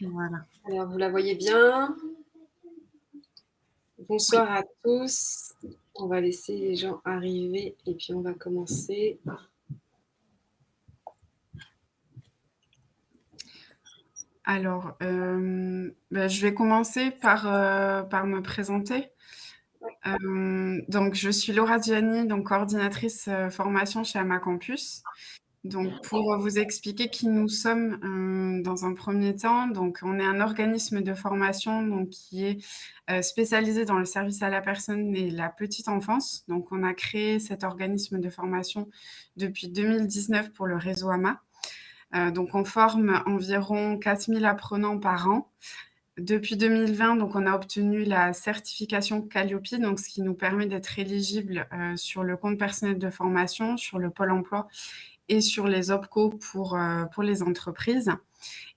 Voilà. Alors, vous la voyez bien? Oui. Bonsoir à tous. On va laisser les gens arriver et puis on va commencer. Alors, je vais commencer par me présenter. Ouais. Donc je suis Laura Gianni, donc coordinatrice, formation chez Ama Campus. Donc pour vous expliquer qui nous sommes, dans un premier temps, donc on est un organisme de formation donc qui est, spécialisé dans le service à la personne et la petite enfance. Donc on a créé cet organisme de formation depuis 2019 pour le réseau AMA. Donc on forme environ 4 000 apprenants par an. Depuis 2020, donc on a obtenu la certification Qualiopi, donc ce qui nous permet d'être éligible, sur le compte personnel de formation, sur le Pôle emploi et sur les OPCO pour les entreprises.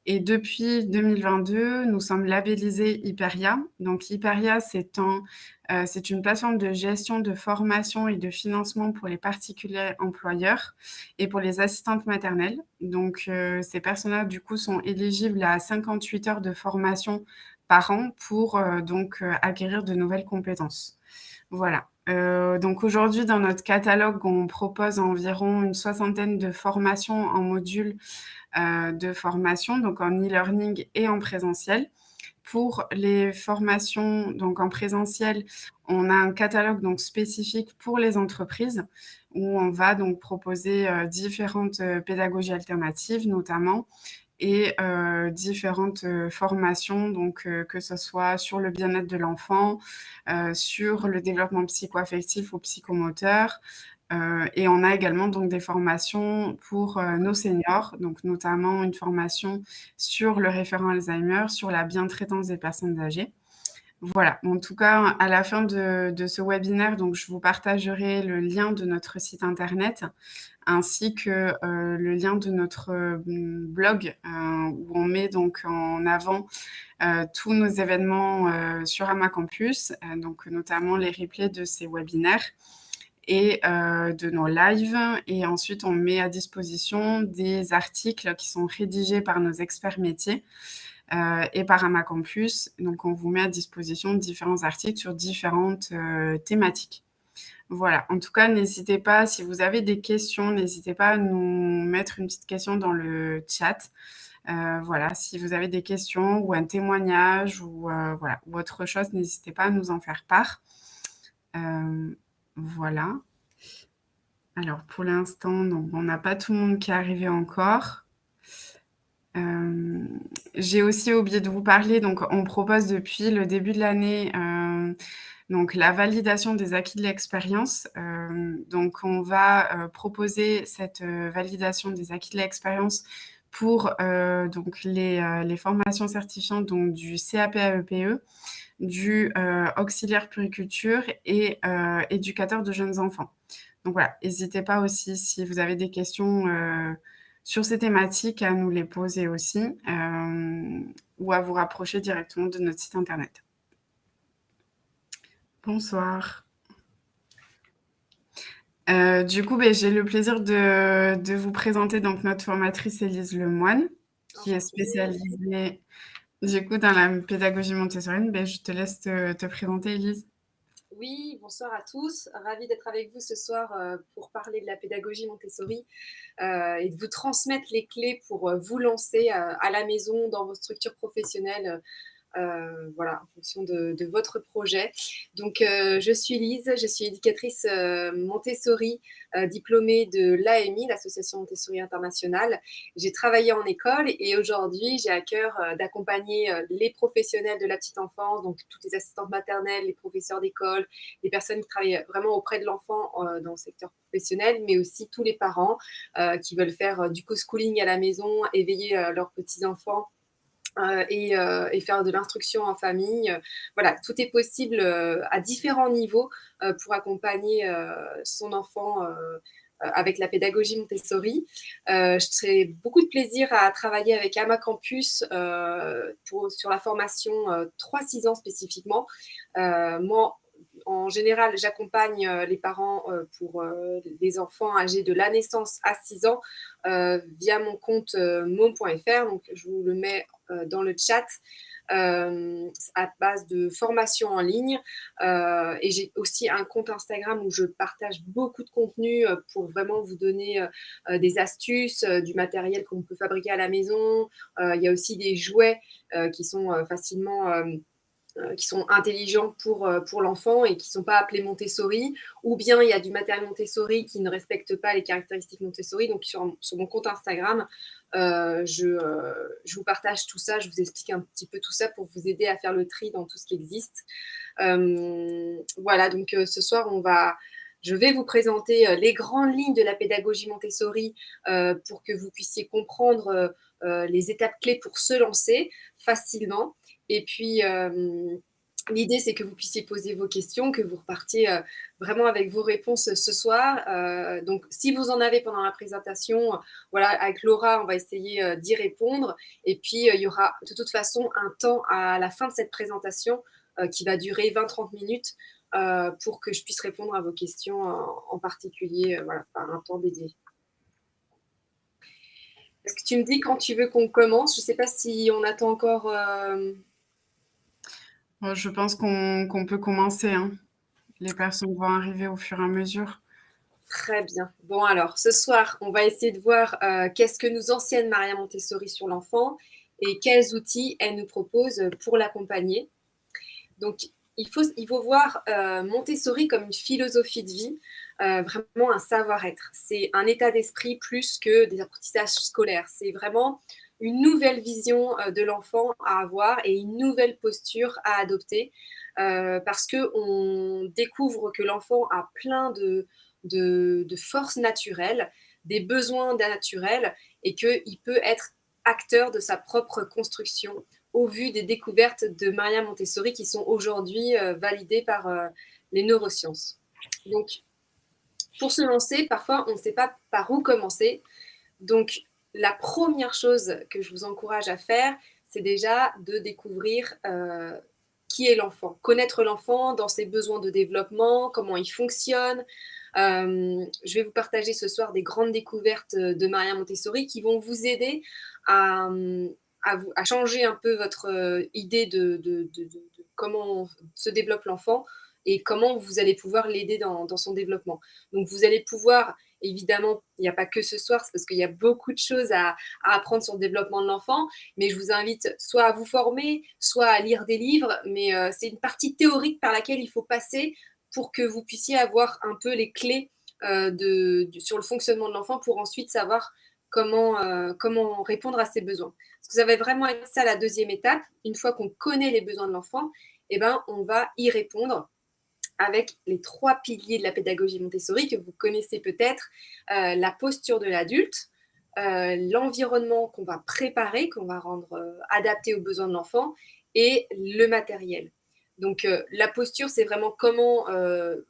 Et depuis 2022, nous sommes labellisés Hyperia. Donc Hyperia, c'est une plateforme de gestion de formation et de financement pour les particuliers employeurs et pour les assistantes maternelles. Donc ces personnes-là, du coup, sont éligibles à 58 heures de formation par an pour acquérir de nouvelles compétences. Voilà. Donc aujourd'hui, dans notre catalogue, on propose environ une soixantaine de formations en modules de formation, donc en e-learning et en présentiel. Pour les formations donc en présentiel, on a un catalogue donc spécifique pour les entreprises où on va donc proposer différentes pédagogies alternatives notamment et différentes formations, donc que ce soit sur le bien-être de l'enfant, sur le développement psycho-affectif ou psychomoteur. Et on a également donc des formations pour nos seniors, donc notamment une formation sur le référent Alzheimer, sur la bientraitance des personnes âgées. Voilà, en tout cas, à la fin de ce webinaire, donc je vous partagerai le lien de notre site internet ainsi que le lien de notre blog où on met donc en avant tous nos événements sur Ama Campus, donc notamment les replays de ces webinaires et de nos lives. Et ensuite, on met à disposition des articles qui sont rédigés par nos experts métiers et par Ama Campus. Donc, on vous met à disposition différents articles sur différentes thématiques. Voilà. En tout cas, n'hésitez pas, si vous avez des questions, n'hésitez pas à nous mettre une petite question dans le chat. Voilà, si vous avez des questions ou un témoignage ou voilà, ou autre chose, n'hésitez pas à nous en faire part. Voilà. Alors, pour l'instant, donc, on n'a pas tout le monde qui est arrivé encore. J'ai aussi oublié de vous parler, donc on propose depuis le début de l'année donc la validation des acquis de l'expérience. Donc on va proposer cette validation des acquis de l'expérience pour donc les formations certifiantes donc du CAP-AEPE, du auxiliaire puriculture et éducateur de jeunes enfants. Donc voilà, n'hésitez pas aussi si vous avez des questions sur ces thématiques à nous les poser aussi ou à vous rapprocher directement de notre site internet. Bonsoir. Du coup, j'ai le plaisir de vous présenter donc notre formatrice Élise Lemoine, qui est Enchantée. spécialisée du coup dans la pédagogie montessorienne. Je te laisse te présenter, Élise. Oui, bonsoir à tous. Ravie d'être avec vous ce soir pour parler de la pédagogie Montessori et de vous transmettre les clés pour vous lancer à la maison, dans vos structures professionnelles. Voilà, en fonction de votre projet. Donc, je suis Lise, je suis éducatrice Montessori, diplômée de l'AMI, l'Association Montessori Internationale. J'ai travaillé en école et aujourd'hui, j'ai à cœur d'accompagner les professionnels de la petite enfance, donc toutes les assistantes maternelles, les professeurs d'école, les personnes qui travaillent vraiment auprès de l'enfant dans le secteur professionnel, mais aussi tous les parents qui veulent faire du co-schooling à la maison, éveiller leurs petits-enfants et faire de l'instruction en famille. Voilà, tout est possible à différents niveaux pour accompagner son enfant avec la pédagogie Montessori. J'ai beaucoup de plaisir à travailler avec Ama Campus sur la formation 3-6 ans spécifiquement. Moi, en général, j'accompagne les parents pour les enfants âgés de la naissance à 6 ans via mon compte mom.fr. Donc, je vous le mets dans le chat. À base de formation en ligne. Et j'ai aussi un compte Instagram où je partage beaucoup de contenu pour vraiment vous donner des astuces, du matériel qu'on peut fabriquer à la maison. Il y a aussi des jouets qui sont facilement qui sont intelligents pour l'enfant et qui ne sont pas appelés Montessori, ou bien il y a du matériel Montessori qui ne respecte pas les caractéristiques Montessori. Donc sur mon compte Instagram, je vous partage tout ça, je vous explique un petit peu tout ça pour vous aider à faire le tri dans tout ce qui existe. Voilà, donc ce soir, je vais vous présenter les grandes lignes de la pédagogie Montessori pour que vous puissiez comprendre les étapes clés pour se lancer facilement. Et puis, l'idée, c'est que vous puissiez poser vos questions, que vous repartiez vraiment avec vos réponses ce soir. Donc, si vous en avez pendant la présentation, voilà, avec Laura, on va essayer d'y répondre. Et puis, il y aura de toute façon un temps à la fin de cette présentation qui va durer 20-30 minutes pour que je puisse répondre à vos questions en particulier, voilà, par un temps dédié. Est-ce que tu me dis quand tu veux qu'on commence? Je ne sais pas si on attend encore... Je pense qu'on peut commencer, hein. Les personnes vont arriver au fur et à mesure. Très bien. Bon, alors, ce soir, on va essayer de voir qu'est-ce que nous enseigne Maria Montessori sur l'enfant et quels outils elle nous propose pour l'accompagner. Donc, il faut voir Montessori comme une philosophie de vie, vraiment un savoir-être. C'est un état d'esprit plus que des apprentissages scolaires. C'est vraiment une nouvelle vision de l'enfant à avoir et une nouvelle posture à adopter parce qu'on découvre que l'enfant a plein de forces naturelles, des besoins naturels et qu'il peut être acteur de sa propre construction au vu des découvertes de Maria Montessori qui sont aujourd'hui validées par les neurosciences. Donc, pour se lancer, parfois, on ne sait pas par où commencer. Donc, la première chose que je vous encourage à faire, c'est déjà de découvrir qui est l'enfant, connaître l'enfant dans ses besoins de développement, comment il fonctionne. Je vais vous partager ce soir des grandes découvertes de Maria Montessori qui vont vous aider à changer un peu votre idée de comment se développe l'enfant et comment vous allez pouvoir l'aider dans son développement. Donc, vous allez pouvoir, évidemment, il n'y a pas que ce soir, c'est parce qu'il y a beaucoup de choses à apprendre sur le développement de l'enfant, mais je vous invite soit à vous former, soit à lire des livres, mais c'est une partie théorique par laquelle il faut passer pour que vous puissiez avoir un peu les clés sur le fonctionnement de l'enfant pour ensuite savoir comment répondre à ses besoins. Parce que ça va vraiment être ça la deuxième étape. Une fois qu'on connaît les besoins de l'enfant, eh ben, on va y répondre avec les 3 piliers de la pédagogie Montessori que vous connaissez peut-être, la posture de l'adulte, l'environnement qu'on va préparer, qu'on va rendre adapté aux besoins de l'enfant et le matériel. Donc, la posture, c'est vraiment comment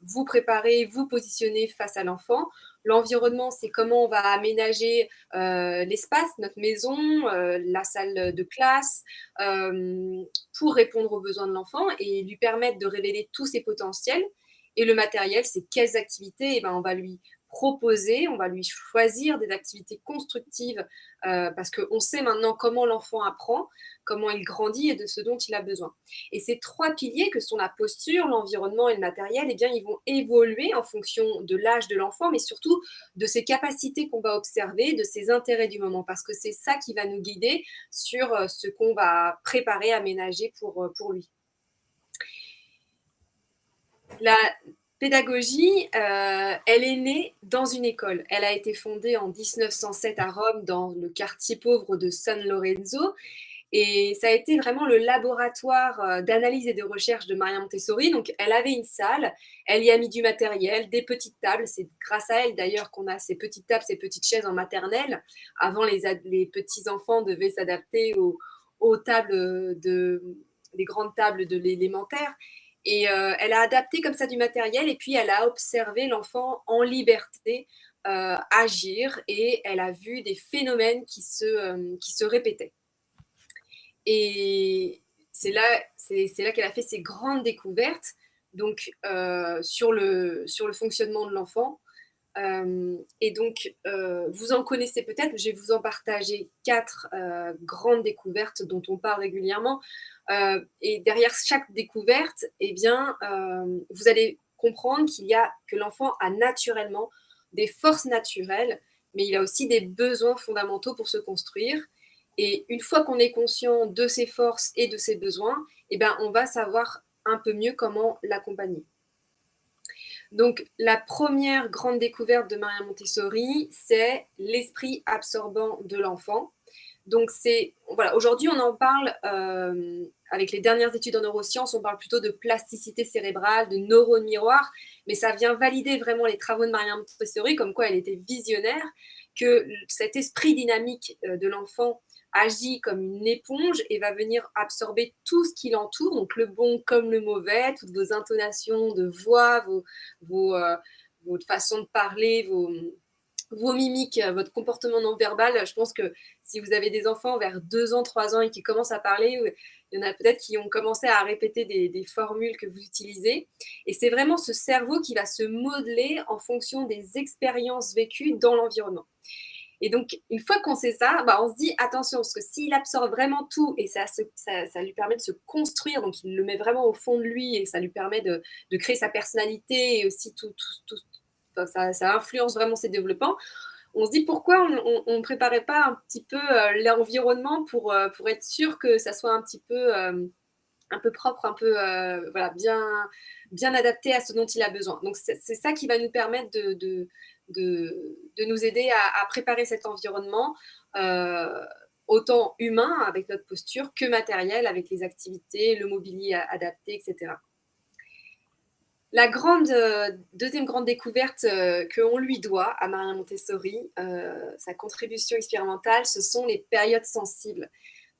vous préparer, vous positionner face à l'enfant. L'environnement, c'est comment on va aménager l'espace, notre maison, la salle de classe, pour répondre aux besoins de l'enfant et lui permettre de révéler tous ses potentiels. Et le matériel, c'est quelles activités eh ben, on va lui proposer, on va lui choisir des activités constructives parce qu'on sait maintenant comment l'enfant apprend, comment il grandit et de ce dont il a besoin. Et ces 3 piliers que sont la posture, l'environnement et le matériel, eh bien, ils vont évoluer en fonction de l'âge de l'enfant, mais surtout de ses capacités qu'on va observer, de ses intérêts du moment, parce que c'est ça qui va nous guider sur ce qu'on va préparer, aménager pour lui. La pédagogie, elle est née dans une école. Elle a été fondée en 1907 à Rome, dans le quartier pauvre de San Lorenzo. Et ça a été vraiment le laboratoire d'analyse et de recherche de Maria Montessori. Donc, elle avait une salle, elle y a mis du matériel, des petites tables. C'est grâce à elle d'ailleurs qu'on a ces petites tables, ces petites chaises en maternelle. Avant, les petits-enfants devaient s'adapter aux tables les grandes tables de l'élémentaire. Et elle a adapté comme ça du matériel et puis elle a observé l'enfant en liberté agir et elle a vu des phénomènes qui se répétaient. Et c'est là qu'elle a fait ses grandes découvertes donc sur le fonctionnement de l'enfant. Et donc, vous en connaissez peut-être, je vais vous en partager 4 grandes découvertes dont on parle régulièrement. Et derrière chaque découverte, eh bien, vous allez comprendre que l'enfant a naturellement des forces naturelles, mais il a aussi des besoins fondamentaux pour se construire. Et une fois qu'on est conscient de ses forces et de ses besoins, eh ben, on va savoir un peu mieux comment l'accompagner. Donc, la première grande découverte de Maria Montessori, c'est l'esprit absorbant de l'enfant. Donc, voilà, aujourd'hui, on en parle avec les dernières études en neurosciences, on parle plutôt de plasticité cérébrale, de neurones miroirs, mais ça vient valider vraiment les travaux de Maria Montessori, comme quoi elle était visionnaire, que cet esprit dynamique de l'enfant agit comme une éponge et va venir absorber tout ce qui l'entoure, donc le bon comme le mauvais, toutes vos intonations de voix, votre façon de parler, vos mimiques, votre comportement non verbal. Je pense que si vous avez des enfants vers 2 ans, 3 ans et qui commencent à parler, il y en a peut-être qui ont commencé à répéter des formules que vous utilisez. Et c'est vraiment ce cerveau qui va se modeler en fonction des expériences vécues dans l'environnement. Et donc, une fois qu'on sait ça, bah, on se dit attention, parce que s'il absorbe vraiment tout et ça lui permet de se construire, donc il le met vraiment au fond de lui et ça lui permet de créer sa personnalité et aussi enfin, ça influence vraiment ses développements. On se dit pourquoi on ne préparait pas un petit peu l'environnement pour être sûr que ça soit un peu propre, un peu voilà, bien adapté à ce dont il a besoin. Donc c'est ça qui va nous permettre de nous aider à préparer cet environnement, autant humain avec notre posture que matériel avec les activités, le mobilier adapté, etc. La deuxième grande découverte qu'on lui doit à Maria Montessori, sa contribution expérimentale, ce sont les périodes sensibles.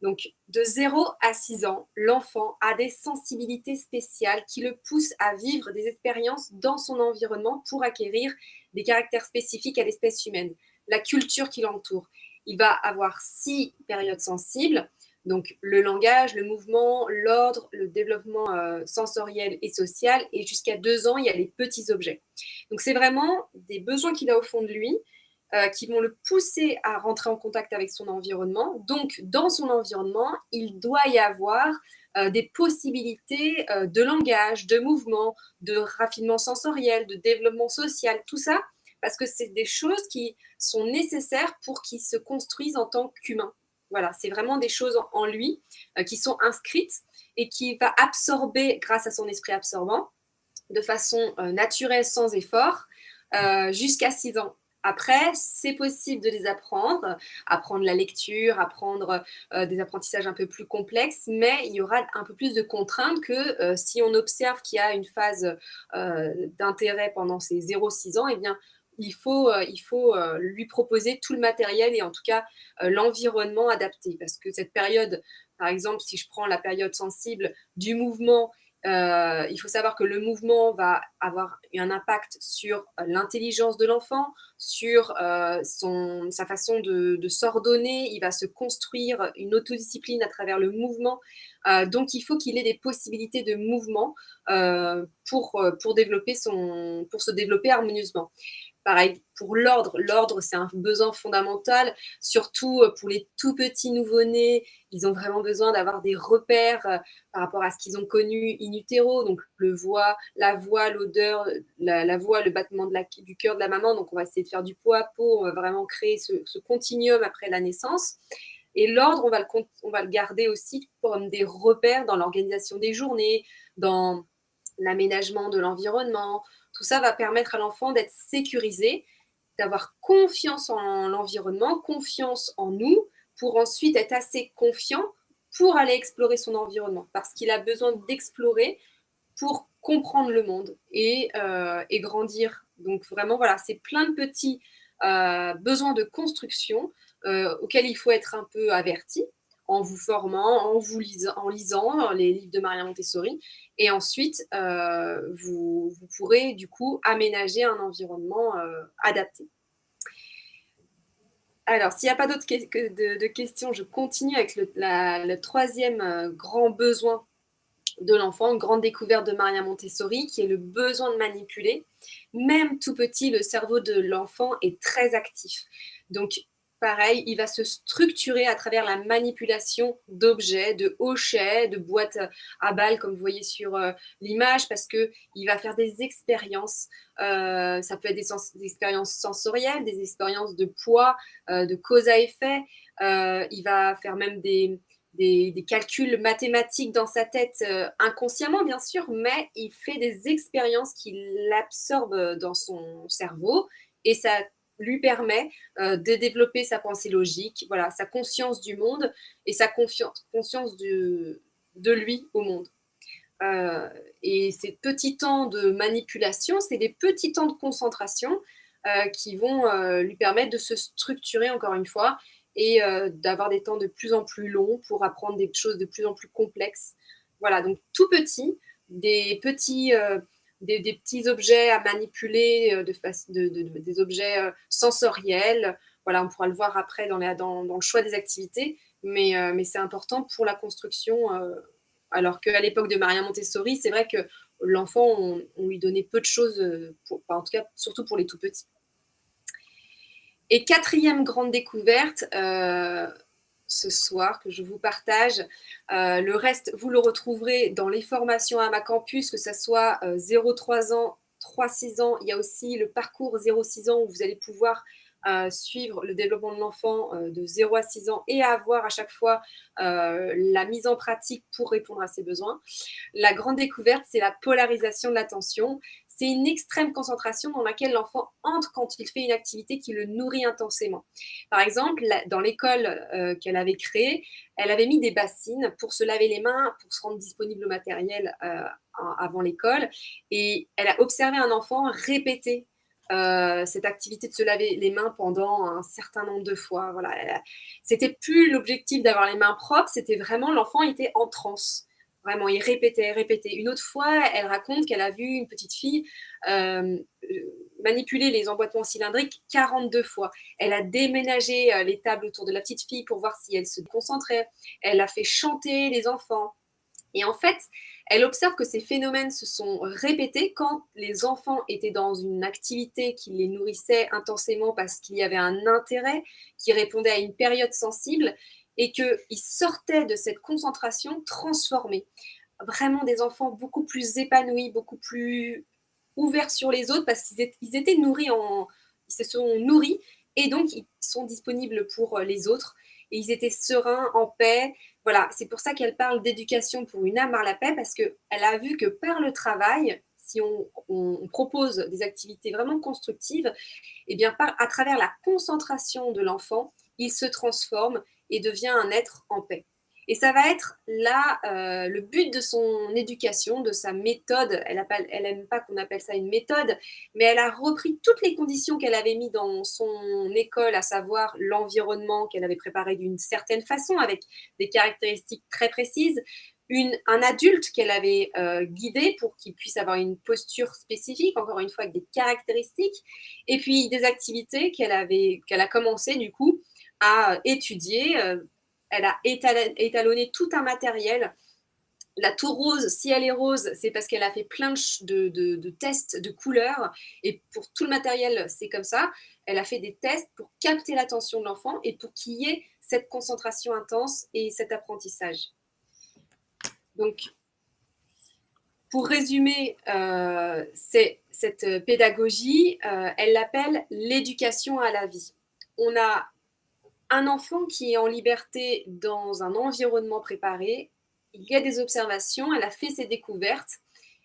Donc, de 0 à 6 ans, l'enfant a des sensibilités spéciales qui le poussent à vivre des expériences dans son environnement pour acquérir des caractères spécifiques à l'espèce humaine, la culture qui l'entoure. Il va avoir 6 périodes sensibles, donc le langage, le mouvement, l'ordre, le développement sensoriel et social, et jusqu'à 2 ans, il y a les petits objets. Donc c'est vraiment des besoins qu'il a au fond de lui, qui vont le pousser à rentrer en contact avec son environnement. Donc, dans son environnement, il doit y avoir des possibilités de langage, de mouvement, de raffinement sensoriel, de développement social, tout ça, parce que c'est des choses qui sont nécessaires pour qu'il se construise en tant qu'humain. Voilà, c'est vraiment des choses en lui qui sont inscrites et qui va absorber grâce à son esprit absorbant de façon naturelle, sans effort, jusqu'à 6 ans. Après, c'est possible de les apprendre la lecture, apprendre des apprentissages un peu plus complexes, mais il y aura un peu plus de contraintes que si on observe qu'il y a une phase d'intérêt pendant ces 0-6 ans, eh bien, il faut lui proposer tout le matériel et en tout cas l'environnement adapté. Parce que cette période, par exemple, si je prends la période sensible du mouvement, il faut savoir que le mouvement va avoir un impact sur l'intelligence de l'enfant, sur sa façon de s'ordonner. Il va se construire une autodiscipline à travers le mouvement. Donc, il faut qu'il ait des possibilités de mouvement pour se développer harmonieusement. Pareil, pour l'ordre. L'ordre, c'est un besoin fondamental, surtout pour les tout petits nouveau-nés. Ils ont vraiment besoin d'avoir des repères par rapport à ce qu'ils ont connu in utero, donc la voix, l'odeur, la voix, le battement du cœur de la maman. Donc, on va essayer de faire du pot à pot. On va vraiment créer ce continuum après la naissance. Et l'ordre, on va le garder aussi comme des repères dans l'organisation des journées, dans l'aménagement de l'environnement. Tout ça va permettre à l'enfant d'être sécurisé, d'avoir confiance en l'environnement, confiance en nous, pour ensuite être assez confiant pour aller explorer son environnement, parce qu'il a besoin d'explorer pour comprendre le monde et grandir. Donc vraiment, voilà, c'est plein de petits besoins de construction auxquels il faut être un peu averti en vous formant, en lisant les livres de Maria Montessori. Et ensuite, vous pourrez du coup aménager un environnement adapté. Alors, s'il n'y a pas d'autres de questions, je continue avec le troisième grand besoin de l'enfant, une grande découverte de Maria Montessori, qui est le besoin de manipuler. Même tout petit, le cerveau de l'enfant est très actif. Donc, pareil, il va se structurer à travers la manipulation d'objets, de hochets, de boîtes à balles, comme vous voyez sur l'image, parce qu'il va faire des expériences. Ça peut être des expériences sensorielles, des expériences de poids, de cause à effet. Il va faire même des calculs mathématiques dans sa tête, inconsciemment bien sûr, mais il fait des expériences qu'il absorbe dans son cerveau et ça lui permet de développer sa pensée logique, voilà, sa conscience du monde et sa conscience de lui au monde. Et ces petits temps de manipulation, c'est des petits temps de concentration qui vont lui permettre de se structurer encore une fois et d'avoir des temps de plus en plus longs pour apprendre des choses de plus en plus complexes. Voilà, donc tout petit, des petits, des petits objets à manipuler, des objets sensoriels. Voilà, on pourra le voir après dans le choix des activités, mais c'est important pour la construction. Alors qu'à l'époque de Maria Montessori, c'est vrai que l'enfant, on lui donnait peu de choses, en tout cas, surtout pour les tout petits. Et quatrième grande découverte, ce soir, que je vous partage. Le reste, vous le retrouverez dans les formations à ma campus, que ce soit 0-3 ans, 3-6 ans. Il y a aussi le parcours 0-6 ans où vous allez pouvoir suivre le développement de l'enfant de 0 à 6 ans et avoir à chaque fois la mise en pratique pour répondre à ses besoins. La grande découverte, c'est la polarisation de l'attention. C'est une extrême concentration dans laquelle l'enfant entre quand il fait une activité qui le nourrit intensément. Par exemple, dans l'école qu'elle avait créée, elle avait mis des bassines pour se laver les mains, pour se rendre disponible le matériel avant l'école. Et elle a observé un enfant répéter cette activité de se laver les mains pendant un certain nombre de fois. Voilà. C'était plus l'objectif d'avoir les mains propres, c'était vraiment l'enfant était en transe. Vraiment, il répétait, répétait. Une autre fois, elle raconte qu'elle a vu une petite fille manipuler les emboîtements cylindriques 42 fois. Elle a déménagé les tables autour de la petite fille pour voir si elle se concentrait. Elle a fait chanter les enfants. Et en fait, elle observe que ces phénomènes se sont répétés quand les enfants étaient dans une activité qui les nourrissait intensément parce qu'il y avait un intérêt qui répondait à une période sensible et qu'ils sortaient de cette concentration transformés. Vraiment des enfants beaucoup plus épanouis, beaucoup plus ouverts sur les autres parce qu'ils étaient nourris ils se sont nourris et donc ils sont disponibles pour les autres et ils étaient sereins, en paix. Voilà, c'est pour ça qu'elle parle d'éducation pour une âme à la paix, parce qu'elle a vu que par le travail, si on propose des activités vraiment constructives, et bien à travers la concentration de l'enfant, il se transforme et devient un être en paix. Et ça va être là le but de son éducation, de sa méthode. Elle n'aime pas qu'on appelle ça une méthode, mais elle a repris toutes les conditions qu'elle avait mises dans son école, à savoir l'environnement qu'elle avait préparé d'une certaine façon, avec des caractéristiques très précises, un adulte qu'elle avait guidé pour qu'il puisse avoir une posture spécifique, encore une fois avec des caractéristiques, et puis des activités qu'elle a commencé du coup à étudier. Elle a étalonné tout un matériel. La tour rose, si elle est rose, c'est parce qu'elle a fait plein de tests de couleurs. Et pour tout le matériel, c'est comme ça. Elle a fait des tests pour capter l'attention de l'enfant et pour qu'il y ait cette concentration intense et cet apprentissage. Donc, pour résumer cette pédagogie, elle l'appelle l'éducation à la vie. On a un enfant qui est en liberté dans un environnement préparé, il y a des observations, elle a fait ses découvertes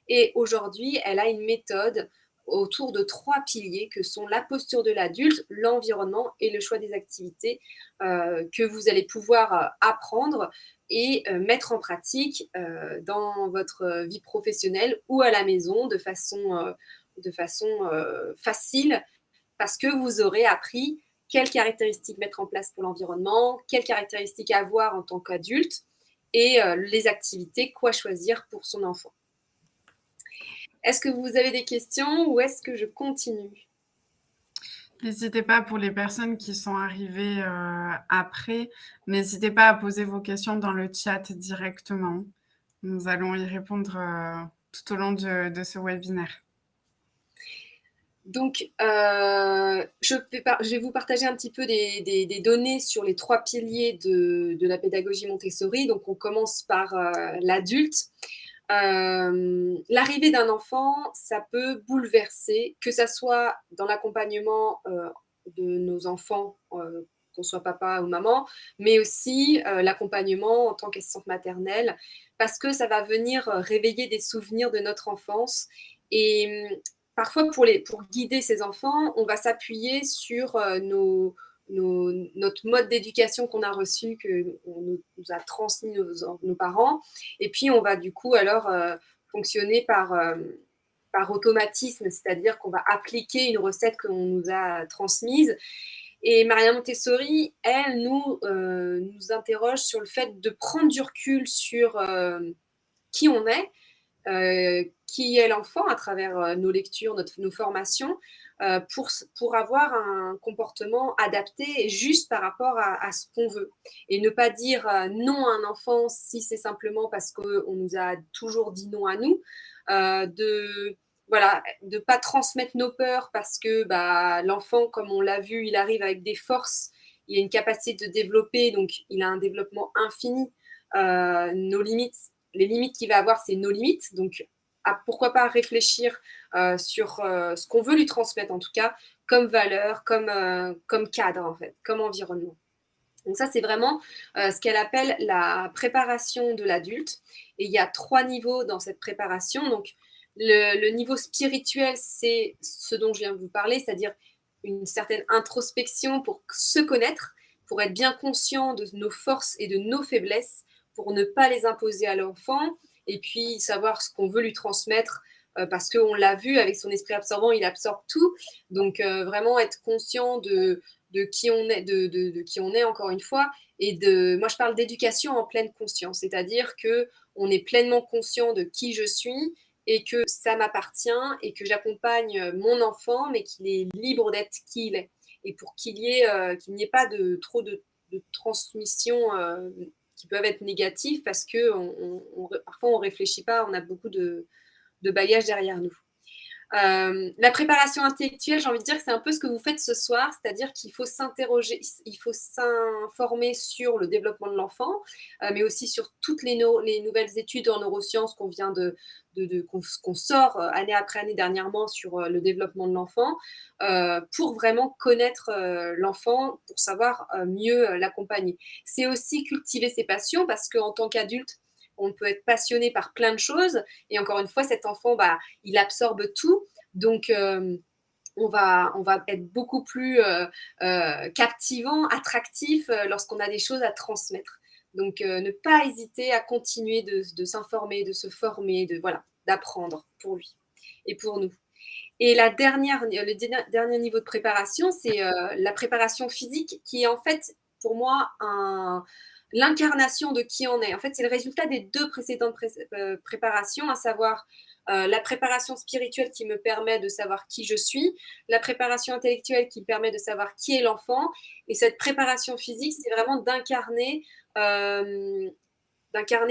et aujourd'hui, elle a une méthode autour de 3 piliers que sont la posture de l'adulte, l'environnement et le choix des activités que vous allez pouvoir apprendre et mettre en pratique dans votre vie professionnelle ou à la maison de façon facile parce que vous aurez appris quelles caractéristiques mettre en place pour l'environnement, quelles caractéristiques avoir en tant qu'adulte et les activités, quoi choisir pour son enfant. Est-ce que vous avez des questions ou est-ce que je continue ? N'hésitez pas, pour les personnes qui sont arrivées après, n'hésitez pas à poser vos questions dans le chat directement. Nous allons y répondre tout au long de ce webinaire. Donc, je vais vous partager un petit peu des données sur les 3 piliers de la pédagogie Montessori. Donc, on commence par l'adulte. L'arrivée d'un enfant, ça peut bouleverser, que ça soit dans l'accompagnement de nos enfants, qu'on soit papa ou maman, mais aussi l'accompagnement en tant qu'assistante maternelle, parce que ça va venir réveiller des souvenirs de notre enfance. Et parfois, pour guider ces enfants, on va s'appuyer sur notre mode d'éducation qu'on a reçu, qu'on nous a transmis nos parents. Et puis, on va du coup alors fonctionner par automatisme, c'est-à-dire qu'on va appliquer une recette qu'on nous a transmise. Et Maria Montessori, elle, nous interroge sur le fait de prendre du recul sur qui on est, qui est l'enfant à travers nos lectures, nos formations, pour avoir un comportement adapté et juste par rapport à ce qu'on veut. Et ne pas dire non à un enfant si c'est simplement parce qu'on nous a toujours dit non à nous, de voilà, de pas transmettre nos peurs parce que l'enfant, comme on l'a vu, il arrive avec des forces, il a une capacité de développer, donc il a un développement infini. Nos limites, les limites qu'il va avoir, c'est nos limites. Donc, pourquoi pas réfléchir sur ce qu'on veut lui transmettre, en tout cas, comme valeur, comme cadre, en fait, comme environnement. Donc ça, c'est vraiment ce qu'elle appelle la préparation de l'adulte. Et il y a 3 niveaux dans cette préparation. Donc, le niveau spirituel, c'est ce dont je viens de vous parler, c'est-à-dire une certaine introspection pour se connaître, pour être bien conscient de nos forces et de nos faiblesses, pour ne pas les imposer à l'enfant, et puis savoir ce qu'on veut lui transmettre, parce qu'on l'a vu avec son esprit absorbant, il absorbe tout. Donc, vraiment être conscient de qui on est, de qui on est encore une fois, et moi je parle d'éducation en pleine conscience, c'est-à-dire que on est pleinement conscient de qui je suis et que ça m'appartient et que j'accompagne mon enfant, mais qu'il est libre d'être qui il est. Et pour qu'il n'y ait pas trop de transmission qui peuvent être négatives parce que parfois on ne réfléchit pas, on a beaucoup de bagages derrière nous. La préparation intellectuelle, j'ai envie de dire que c'est un peu ce que vous faites ce soir, c'est-à-dire qu'il faut s'interroger, il faut s'informer sur le développement de l'enfant, mais aussi sur toutes les nouvelles études en neurosciences qu'on sort année après année dernièrement sur le développement de l'enfant, pour vraiment connaître l'enfant, pour savoir mieux l'accompagner. C'est aussi cultiver ses passions, parce qu'en tant qu'adulte, on peut être passionné par plein de choses, et encore une fois, cet enfant, il absorbe tout. Donc, on va être beaucoup plus captivant, attractif lorsqu'on a des choses à transmettre. Donc, ne pas hésiter à continuer de s'informer, de se former, d'apprendre pour lui et pour nous. Et le dernier niveau de préparation, c'est la préparation physique, qui est en fait, pour moi, l'incarnation de qui on est. En fait, c'est le résultat des 2 précédentes préparations, à savoir la préparation spirituelle qui me permet de savoir qui je suis, la préparation intellectuelle qui permet de savoir qui est l'enfant, et cette préparation physique, c'est vraiment d'incarner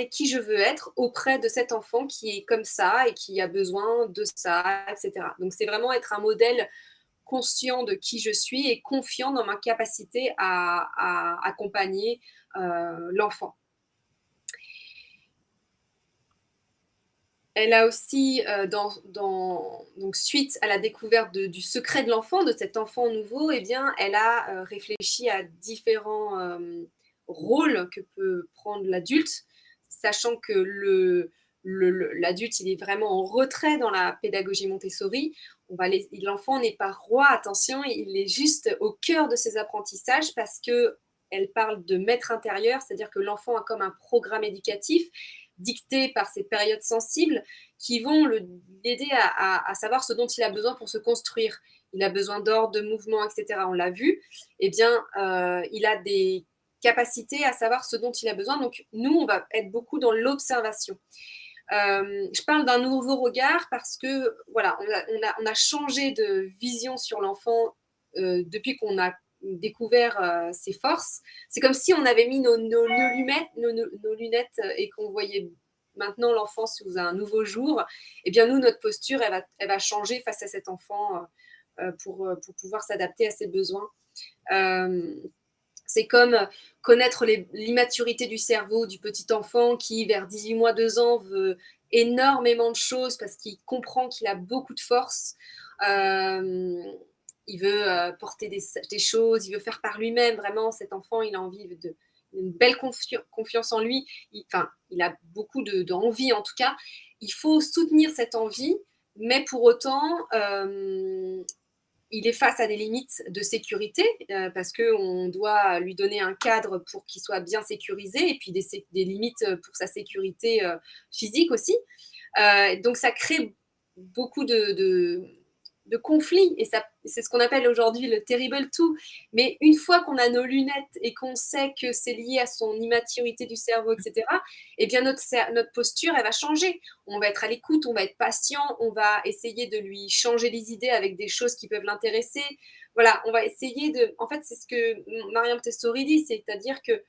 qui je veux être auprès de cet enfant qui est comme ça et qui a besoin de ça, etc. Donc, c'est vraiment être un modèle conscient de qui je suis et confiant dans ma capacité à accompagner l'enfant. Elle a aussi, donc suite à la découverte du secret de l'enfant, de cet enfant nouveau, eh bien, elle a réfléchi à différents rôles que peut prendre l'adulte, sachant que l'adulte, il est vraiment en retrait dans la pédagogie Montessori. L'enfant n'est pas roi, attention, il est juste au cœur de ses apprentissages, parce qu'elle parle de maître intérieur, c'est-à-dire que l'enfant a comme un programme éducatif dicté par ses périodes sensibles qui vont l'aider à savoir ce dont il a besoin pour se construire. Il a besoin d'ordre, de mouvement, etc. On l'a vu. Eh bien, il a des capacités à savoir ce dont il a besoin. Donc, nous, on va être beaucoup dans l'observation. Je parle d'un nouveau regard parce que, voilà, on a changé de vision sur l'enfant depuis qu'on a découvert ses forces. C'est comme si on avait mis nos lunettes et qu'on voyait maintenant l'enfant sous un nouveau jour, eh bien nous, notre posture, elle va changer face à cet enfant pour pouvoir s'adapter à ses besoins. C'est comme connaître l'immaturité du cerveau du petit enfant qui, vers 18 mois, 2 ans, veut énormément de choses parce qu'il comprend qu'il a beaucoup de force. Il veut porter des choses, il veut faire par lui-même. Vraiment, cet enfant, il a envie d'une belle confiance en lui. Il a beaucoup d'envie, en tout cas. Il faut soutenir cette envie, mais pour autant, il est face à des limites de sécurité parce qu'on doit lui donner un cadre pour qu'il soit bien sécurisé et puis des limites pour sa sécurité physique aussi. Donc ça crée beaucoup de conflits et c'est ce qu'on appelle aujourd'hui le terrible two. Mais une fois qu'on a nos lunettes et qu'on sait que c'est lié à son immaturité du cerveau, etc., eh bien notre posture, elle va changer. On va être à l'écoute, on va être patient, on va essayer de lui changer les idées avec des choses qui peuvent l'intéresser. Voilà, on va essayer de... En fait, c'est ce que Maria Montessori dit, c'est-à-dire que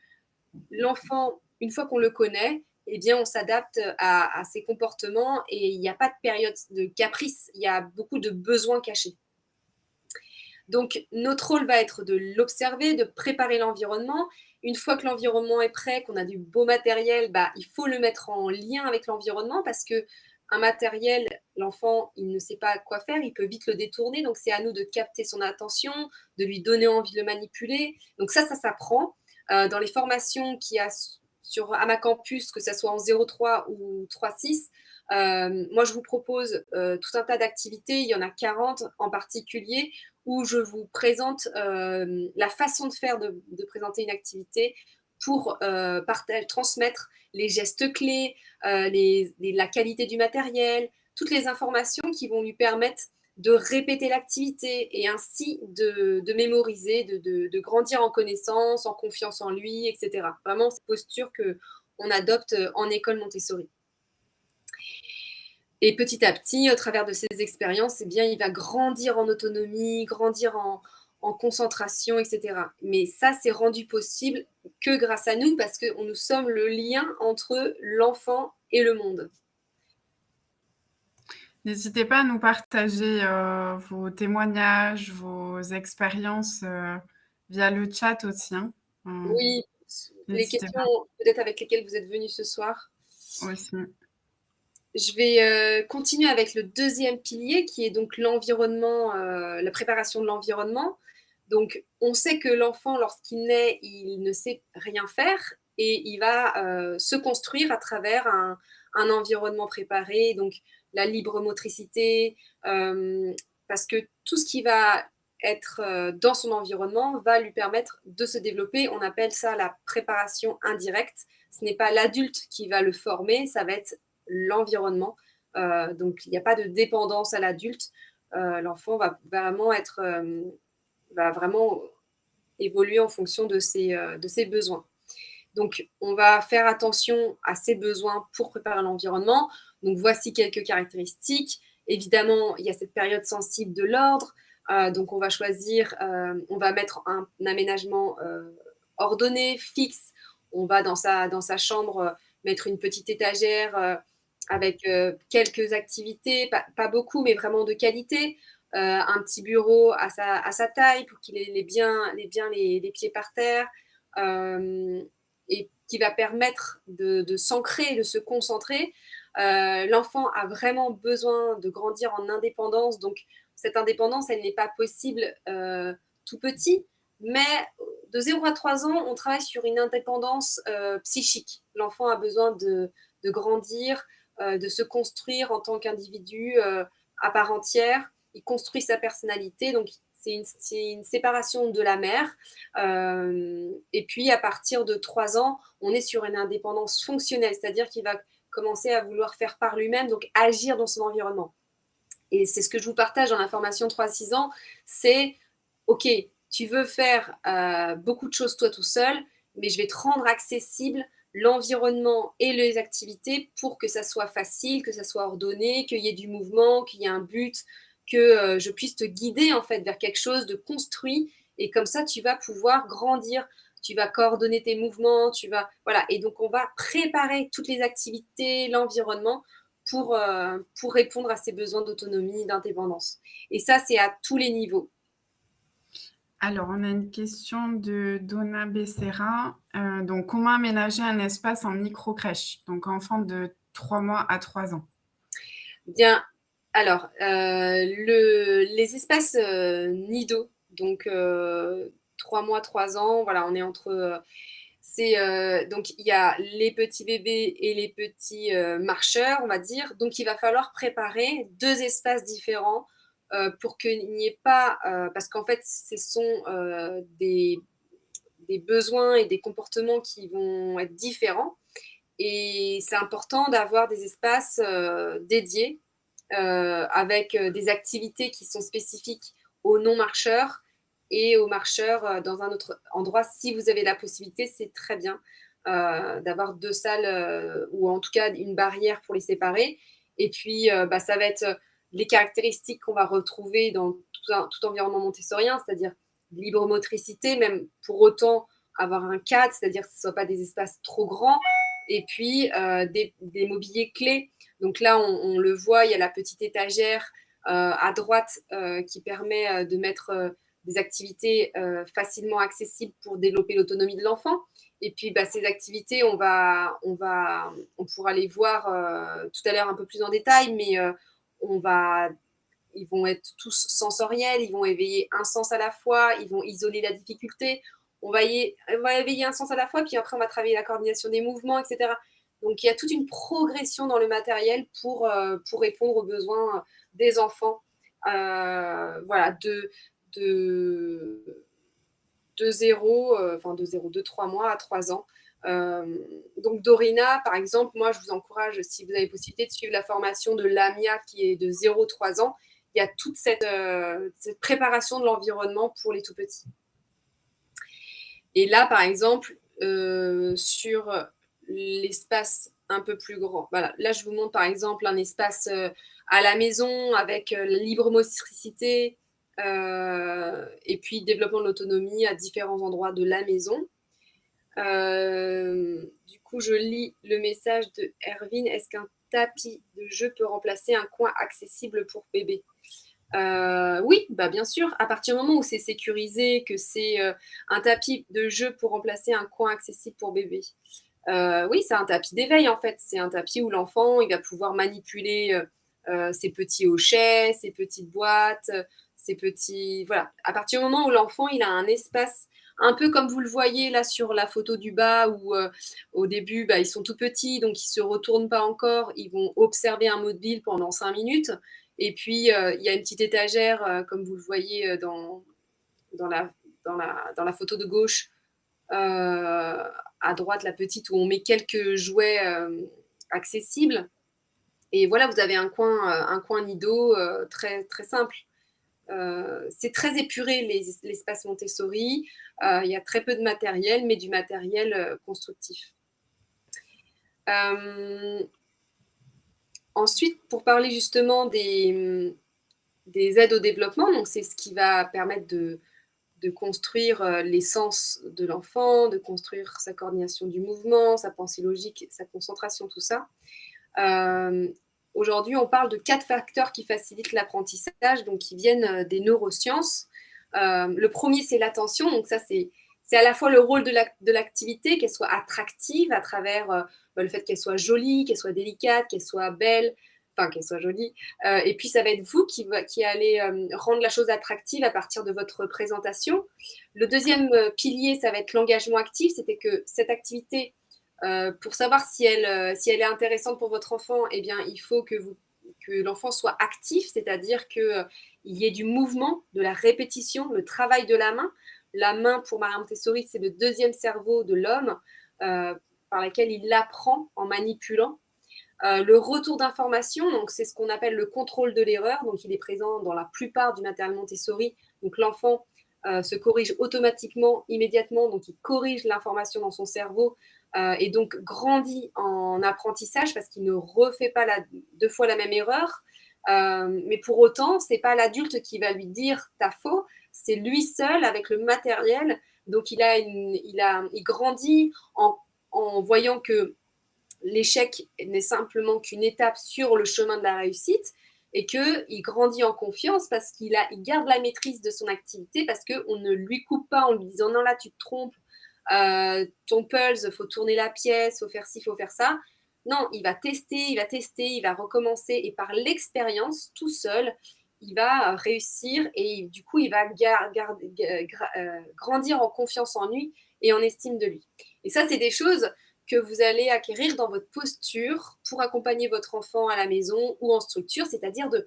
l'enfant, une fois qu'on le connaît, eh bien, on s'adapte à ses comportements et il n'y a pas de période de caprice, il y a beaucoup de besoins cachés. Donc, notre rôle va être de l'observer, de préparer l'environnement. Une fois que l'environnement est prêt, qu'on a du beau matériel, il faut le mettre en lien avec l'environnement parce que un matériel, l'enfant, il ne sait pas quoi faire, il peut vite le détourner. Donc, c'est à nous de capter son attention, de lui donner envie de le manipuler. Donc, ça s'apprend. Dans les formations qu'il y a sur Amacampus, que ce soit en 0,3 ou 3,6, moi, je vous propose tout un tas d'activités. Il y en a 40 en particulier où je vous présente la façon de faire de présenter une activité pour transmettre les gestes clés, la qualité du matériel, toutes les informations qui vont lui permettre de répéter l'activité et ainsi de mémoriser, de grandir en connaissance, en confiance en lui, etc. Vraiment, cette posture qu'on adopte en école Montessori. Et petit à petit, au travers de ces expériences, eh bien, il va grandir en autonomie, grandir en concentration, etc. Mais ça, c'est rendu possible que grâce à nous, parce que nous sommes le lien entre l'enfant et le monde. N'hésitez pas à nous partager vos témoignages, vos expériences via le chat aussi. Hein. Oui, les questions peut-être avec lesquelles vous êtes venus ce soir. Aussi. Je vais continuer avec le deuxième pilier qui est donc l'environnement, la préparation de l'environnement. Donc, on sait que l'enfant, lorsqu'il naît, il ne sait rien faire et il va se construire à travers un environnement préparé, donc la libre motricité, parce que tout ce qui va être dans son environnement va lui permettre de se développer. On appelle ça la préparation indirecte. Ce n'est pas l'adulte qui va le former, ça va être l'environnement. Donc, il n'y a pas de dépendance à l'adulte. L'enfant va vraiment évoluer en fonction de ses besoins. Donc, on va faire attention à ses besoins pour préparer l'environnement. Donc, voici quelques caractéristiques. Évidemment, il y a cette période sensible de l'ordre. Donc, on va choisir, on va mettre un aménagement ordonné, fixe. On va dans sa chambre mettre une petite étagère avec quelques activités, pas beaucoup, mais vraiment de qualité. Un petit bureau à sa taille pour qu'il ait les pieds par terre et qui va permettre de s'ancrer, de se concentrer. L'enfant a vraiment besoin de grandir en indépendance, donc cette indépendance, elle n'est pas possible tout petit, mais de 0 à 3 ans, on travaille sur une indépendance psychique. L'enfant a besoin de grandir, de se construire en tant qu'individu à part entière. Il construit sa personnalité, donc c'est une séparation de la mère. Et puis, à partir de 3 ans, on est sur une indépendance fonctionnelle, c'est-à-dire qu'il va commencer à vouloir faire par lui-même, donc agir dans son environnement. Et c'est ce que je vous partage dans la formation 3-6 ans, c'est ok, tu veux faire beaucoup de choses toi tout seul, mais je vais te rendre accessible l'environnement et les activités pour que ça soit facile, que ça soit ordonné, qu'il y ait du mouvement, qu'il y ait un but, que je puisse te guider en fait vers quelque chose de construit et comme ça tu vas pouvoir grandir tu vas coordonner tes mouvements, voilà. Et donc, on va préparer toutes les activités, l'environnement pour répondre à ses besoins d'autonomie, d'indépendance. Et ça, c'est à tous les niveaux. Alors, on a une question de Donna Becerra. Donc, comment aménager un espace en micro-crèche, donc enfant de 3 mois à 3 ans? Bien, alors, les espaces nido, donc 3 mois, 3 ans, voilà, on est entre. Donc, il y a les petits bébés et les petits marcheurs, on va dire. Donc, il va falloir préparer deux espaces différents pour qu'il n'y ait pas. Parce qu'en fait, ce sont des besoins et des comportements qui vont être différents. Et c'est important d'avoir des espaces dédiés avec des activités qui sont spécifiques aux non-marcheurs et aux marcheurs dans un autre endroit. Si vous avez la possibilité, c'est très bien d'avoir deux salles ou en tout cas une barrière pour les séparer. Et puis, ça va être les caractéristiques qu'on va retrouver dans tout environnement montessorien, c'est-à-dire libre motricité, même pour autant avoir un cadre, c'est-à-dire que ce ne soit pas des espaces trop grands, et puis des mobiliers clés. Donc là, on le voit, il y a la petite étagère à droite qui permet de mettre des activités facilement accessibles pour développer l'autonomie de l'enfant. Et puis, ces activités, on pourra les voir tout à l'heure un peu plus en détail, mais ils vont être tous sensoriels, ils vont éveiller un sens à la fois, ils vont isoler la difficulté. On va éveiller un sens à la fois, puis après, on va travailler la coordination des mouvements, etc. Donc, il y a toute une progression dans le matériel pour répondre aux besoins des enfants. Voilà, de, de 0, de 3 mois à 3 ans. Donc, Dorina, par exemple, moi, je vous encourage, si vous avez possibilité, de suivre la formation de Lamia qui est de 0-3 ans. Il y a toute cette préparation de l'environnement pour les tout petits. Et là, par exemple, sur l'espace un peu plus grand, voilà. Là, je vous montre par exemple un espace à la maison avec la libre motricité et puis développement de l'autonomie à différents endroits de la maison. Du coup, je lis le message de Erwin. Est-ce qu'un tapis de jeu peut remplacer un coin accessible pour bébé? Oui, bien sûr. À partir du moment où c'est sécurisé, que c'est un tapis de jeu pour remplacer un coin accessible pour bébé. Oui, c'est un tapis d'éveil en fait. C'est un tapis où l'enfant il va pouvoir manipuler ses petits hochets, ses petites boîtes, ses petits. Voilà. À partir du moment où l'enfant il a un espace, un peu comme vous le voyez là sur la photo du bas, où au début ils sont tout petits, donc ils ne se retournent pas encore, ils vont observer un mobile pendant 5 minutes. Et puis, il y a une petite étagère, comme vous le voyez dans la photo de gauche, à droite, la petite, où on met quelques jouets accessibles. Et voilà, vous avez un coin nido très, très simple. C'est très épuré, l'espace Montessori. Il y a très peu de matériel, mais du matériel constructif. Ensuite, pour parler justement des aides au développement, donc c'est ce qui va permettre de construire l'essence de l'enfant, de construire sa coordination du mouvement, sa pensée logique, sa concentration, tout ça. Aujourd'hui, on parle de 4 facteurs qui facilitent l'apprentissage, donc qui viennent des neurosciences. Le premier, c'est l'attention. Donc ça, c'est à la fois le rôle de l'activité, qu'elle soit attractive à travers le fait qu'elle soit jolie, qu'elle soit délicate, qu'elle soit belle, enfin qu'elle soit jolie. Et puis, ça va être vous qui allez rendre la chose attractive à partir de votre présentation. Le deuxième pilier, ça va être l'engagement actif. C'était que cette activité, pour savoir si elle est intéressante pour votre enfant, eh bien, il faut que l'enfant soit actif, c'est-à-dire qu'il y ait du mouvement, de la répétition, le travail de la main. La main, pour Maria Montessori, c'est le deuxième cerveau de l'homme par lequel il apprend en manipulant. Le retour d'information, donc c'est ce qu'on appelle le contrôle de l'erreur. Donc, il est présent dans la plupart du matériel Montessori. Donc, l'enfant se corrige automatiquement, immédiatement. Donc, il corrige l'information dans son cerveau et donc grandit en apprentissage parce qu'il ne refait pas deux fois la même erreur. Mais pour autant, ce n'est pas l'adulte qui va lui dire « t'as faux », c'est lui seul avec le matériel Donc, il grandit en voyant que l'échec n'est simplement qu'une étape sur le chemin de la réussite et qu'il grandit en confiance parce il garde la maîtrise de son activité, parce qu'on ne lui coupe pas en lui disant non, là tu te trompes, ton pulse, il faut tourner la pièce, il faut faire ci, il faut faire ça. Non, il va tester, il va recommencer, et par l'expérience, tout seul, il va réussir, et du coup, il va grandir en confiance en lui et en estime de lui. Et ça, c'est des choses que vous allez acquérir dans votre posture pour accompagner votre enfant à la maison ou en structure, c'est-à-dire de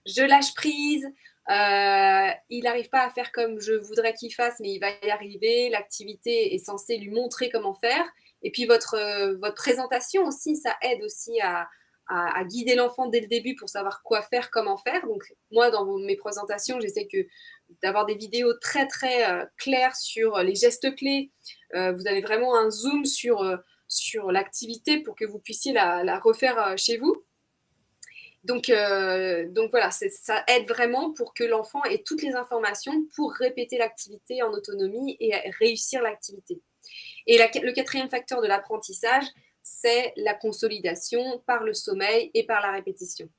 je lâche prise, il n'arrive pas à faire comme je voudrais qu'il fasse, mais il va y arriver, l'activité est censée lui montrer comment faire. Et puis votre présentation aussi, ça aide aussi à guider l'enfant dès le début pour savoir quoi faire, comment faire. Donc moi, dans mes présentations, j'essaie d'avoir des vidéos très très claires sur les gestes clés. Vous avez vraiment un zoom sur l'activité pour que vous puissiez la refaire chez vous. Donc voilà, ça aide vraiment pour que l'enfant ait toutes les informations pour répéter l'activité en autonomie et réussir l'activité. Et le quatrième facteur de l'apprentissage, c'est la consolidation par le sommeil et par la répétition.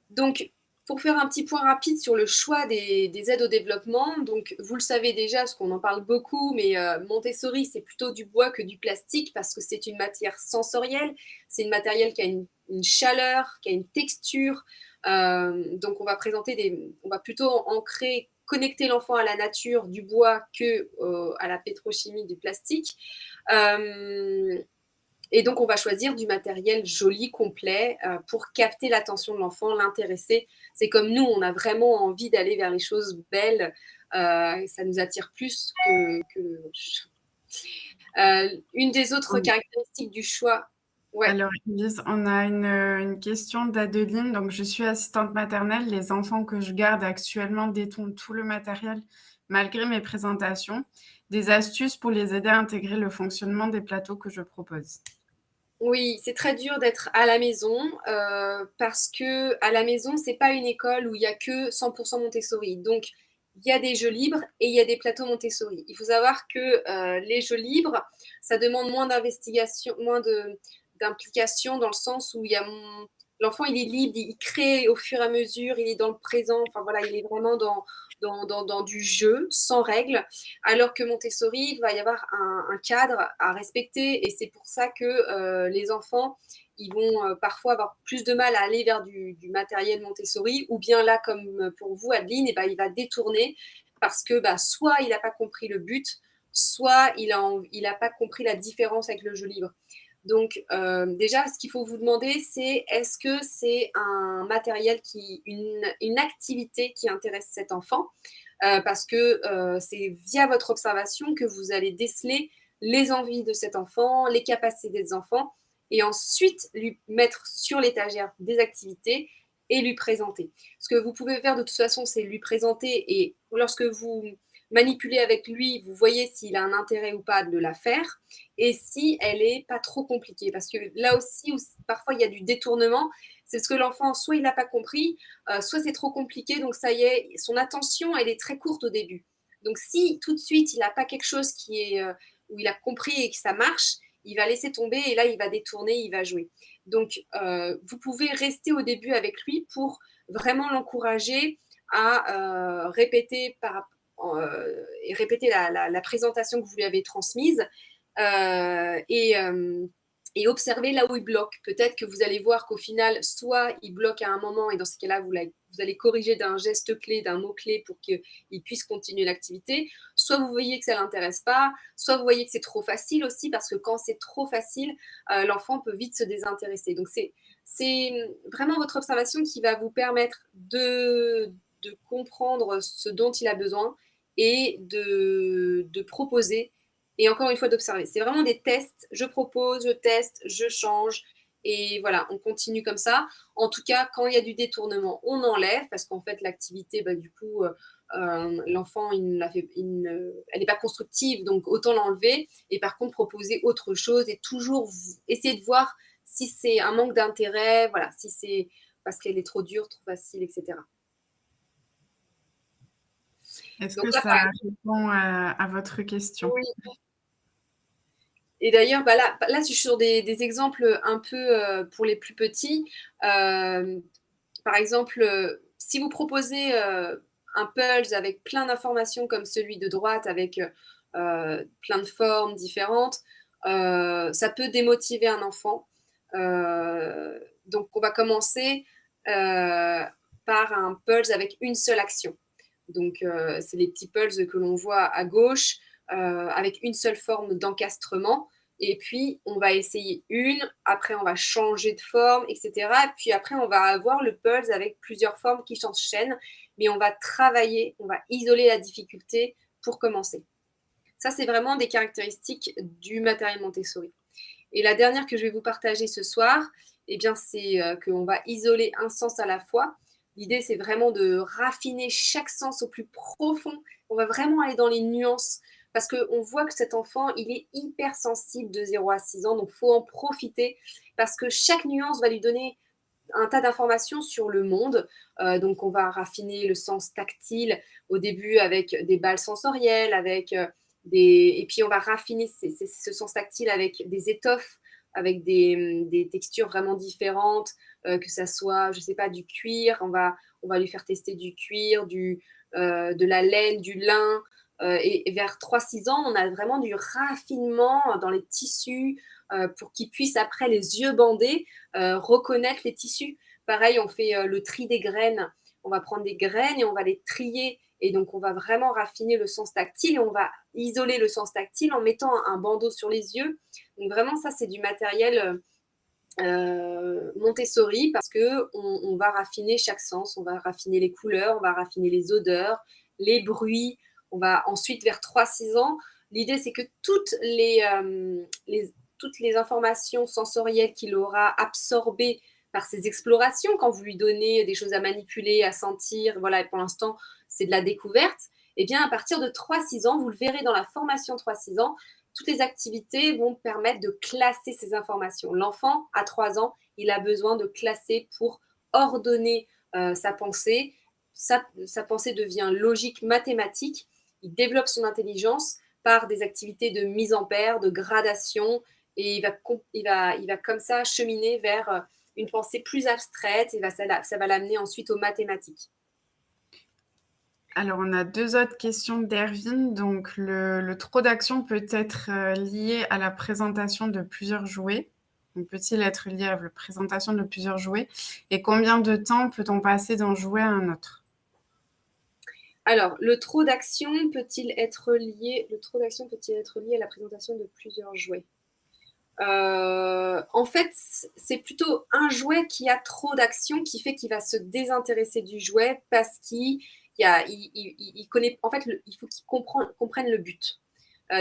Donc, pour faire un petit point rapide sur le choix des aides au développement, donc vous le savez déjà, parce qu'on en parle beaucoup, mais Montessori, c'est plutôt du bois que du plastique, parce que c'est une matière sensorielle, c'est une matière qui a une chaleur, qui a une texture. Donc on va plutôt connecter l'enfant à la nature du bois que à la pétrochimie du plastique. Et donc, on va choisir du matériel joli, complet, pour capter l'attention de l'enfant, l'intéresser. C'est comme nous, on a vraiment envie d'aller vers les choses belles. Ça nous attire plus que... une des autres caractéristiques du choix... Ouais. Alors, Elise, on a une question d'Adeline. Donc, je suis assistante maternelle. Les enfants que je garde actuellement détournent tout le matériel malgré mes présentations. Des astuces pour les aider à intégrer le fonctionnement des plateaux que je propose. Oui, c'est très dur d'être à la maison parce que à la maison, c'est pas une école où il y a que 100% Montessori. Donc, il y a des jeux libres et il y a des plateaux Montessori. Il faut savoir que les jeux libres, ça demande moins d'investigation, d'implication, dans le sens où l'enfant, il est libre, il crée au fur et à mesure, il est dans le présent. Enfin voilà, il est vraiment dans du jeu, sans règles, alors que Montessori, il va y avoir un cadre à respecter, et c'est pour ça que les enfants, ils vont parfois avoir plus de mal à aller vers du matériel Montessori, ou bien là, comme pour vous, Adeline, et ben, il va détourner parce que soit il n'a pas compris le but, soit il n'a pas compris la différence avec le jeu libre. Donc déjà, ce qu'il faut vous demander, c'est est-ce que c'est un matériel une activité qui intéresse cet enfant, parce que c'est via votre observation que vous allez déceler les envies de cet enfant, les capacités des enfants, et ensuite lui mettre sur l'étagère des activités et lui présenter. Ce que vous pouvez faire de toute façon, c'est lui présenter, et lorsque vous manipulez avec lui, vous voyez s'il a un intérêt ou pas de la faire, et si elle n'est pas trop compliquée. Parce que là aussi, parfois il y a du détournement, c'est parce que l'enfant, soit il n'a pas compris, soit c'est trop compliqué, donc ça y est, son attention, elle est très courte au début. Donc si tout de suite, il n'a pas quelque chose où il a compris et que ça marche, il va laisser tomber, et là, il va détourner, il va jouer. Donc, vous pouvez rester au début avec lui pour vraiment l'encourager à répéter la présentation que vous lui avez transmise, et observer là où il bloque. Peut-être que vous allez voir qu'au final, soit il bloque à un moment, et dans ce cas-là, vous allez corriger d'un geste clé, d'un mot-clé pour qu'il puisse continuer l'activité. Soit vous voyez que ça ne l'intéresse pas, soit vous voyez que c'est trop facile aussi, parce que quand c'est trop facile, l'enfant peut vite se désintéresser. Donc, c'est vraiment votre observation qui va vous permettre de comprendre ce dont il a besoin et de proposer, et encore une fois d'observer. C'est vraiment des tests. Je propose, je teste, je change, et voilà, on continue comme ça. En tout cas, quand il y a du détournement, on enlève, parce qu'en fait, l'activité, du coup, l'enfant, elle n'est pas constructive, donc autant l'enlever. Et par contre, proposer autre chose, et toujours essayer de voir si c'est un manque d'intérêt, voilà, si c'est parce qu'elle est trop dure, trop facile, etc. Est-ce Donc que là, ça répond à votre question? oui. Et d'ailleurs, là, je suis sur des exemples un peu pour les plus petits. Par exemple, si vous proposez un puzzle avec plein d'informations comme celui de droite, avec plein de formes différentes, ça peut démotiver un enfant. Donc, on va commencer par un puzzle avec une seule action. Donc, c'est les petits puzzles que l'on voit à gauche, avec une seule forme d'encastrement. Et puis, on va essayer une, après, on va changer de forme, etc. Et puis après, on va avoir le puzzle avec plusieurs formes qui s'enchaînent, mais on va travailler, on va isoler la difficulté pour commencer. Ça, c'est vraiment des caractéristiques du matériel Montessori. Et la dernière que je vais vous partager ce soir, eh bien, c'est qu'on va isoler un sens à la fois. L'idée, c'est vraiment de raffiner chaque sens au plus profond. On va vraiment aller dans les nuances parce qu'on voit que cet enfant, il est hyper sensible de 0 à 6 ans, donc il faut en profiter parce que chaque nuance va lui donner un tas d'informations sur le monde. Donc, on va raffiner le sens tactile au début avec des balles sensorielles, avec et puis on va raffiner ce sens tactile avec des étoffes, avec des textures vraiment différentes, que ça soit, je ne sais pas, du cuir. On va lui faire tester du cuir, de la laine, du lin. Et vers 3-6 ans, on a vraiment du raffinement dans les tissus pour qu'il puisse, après les yeux bandés, reconnaître les tissus. Pareil, on fait le tri des graines. On va prendre des graines et on va les trier. Et donc, on va vraiment raffiner le sens tactile et on va isoler le sens tactile en mettant un bandeau sur les yeux. Donc, vraiment, ça, c'est du matériel Montessori parce qu'on va raffiner chaque sens. On va raffiner les couleurs, on va raffiner les odeurs, les bruits. On va ensuite, vers 3-6 ans, l'idée, c'est que toutes les informations sensorielles qu'il aura absorbées par ses explorations, quand vous lui donnez des choses à manipuler, à sentir, voilà, et pour l'instant, c'est de la découverte, et bien, à partir de 3-6 ans, vous le verrez dans la formation 3-6 ans, toutes les activités vont permettre de classer ces informations. L'enfant, à 3 ans, il a besoin de classer pour ordonner sa pensée. Sa pensée devient logique, mathématique. Il développe son intelligence par des activités de mise en paire, de gradation, et il va comme ça cheminer vers une pensée plus abstraite, et ça va l'amener ensuite aux mathématiques. Alors, on a 2 autres questions d'Ervine. Donc, le trop d'action peut être lié à la présentation de plusieurs jouets. Donc, peut-il être lié à la présentation de plusieurs jouets? Et combien de temps peut-on passer d'un jouet à un autre? Alors, le trop d'action peut-il être lié à la présentation de plusieurs jouets? En fait, c'est plutôt un jouet qui a trop d'action qui fait qu'il va se désintéresser du jouet parce qu'il connaît. En fait, il faut qu'il comprenne le but.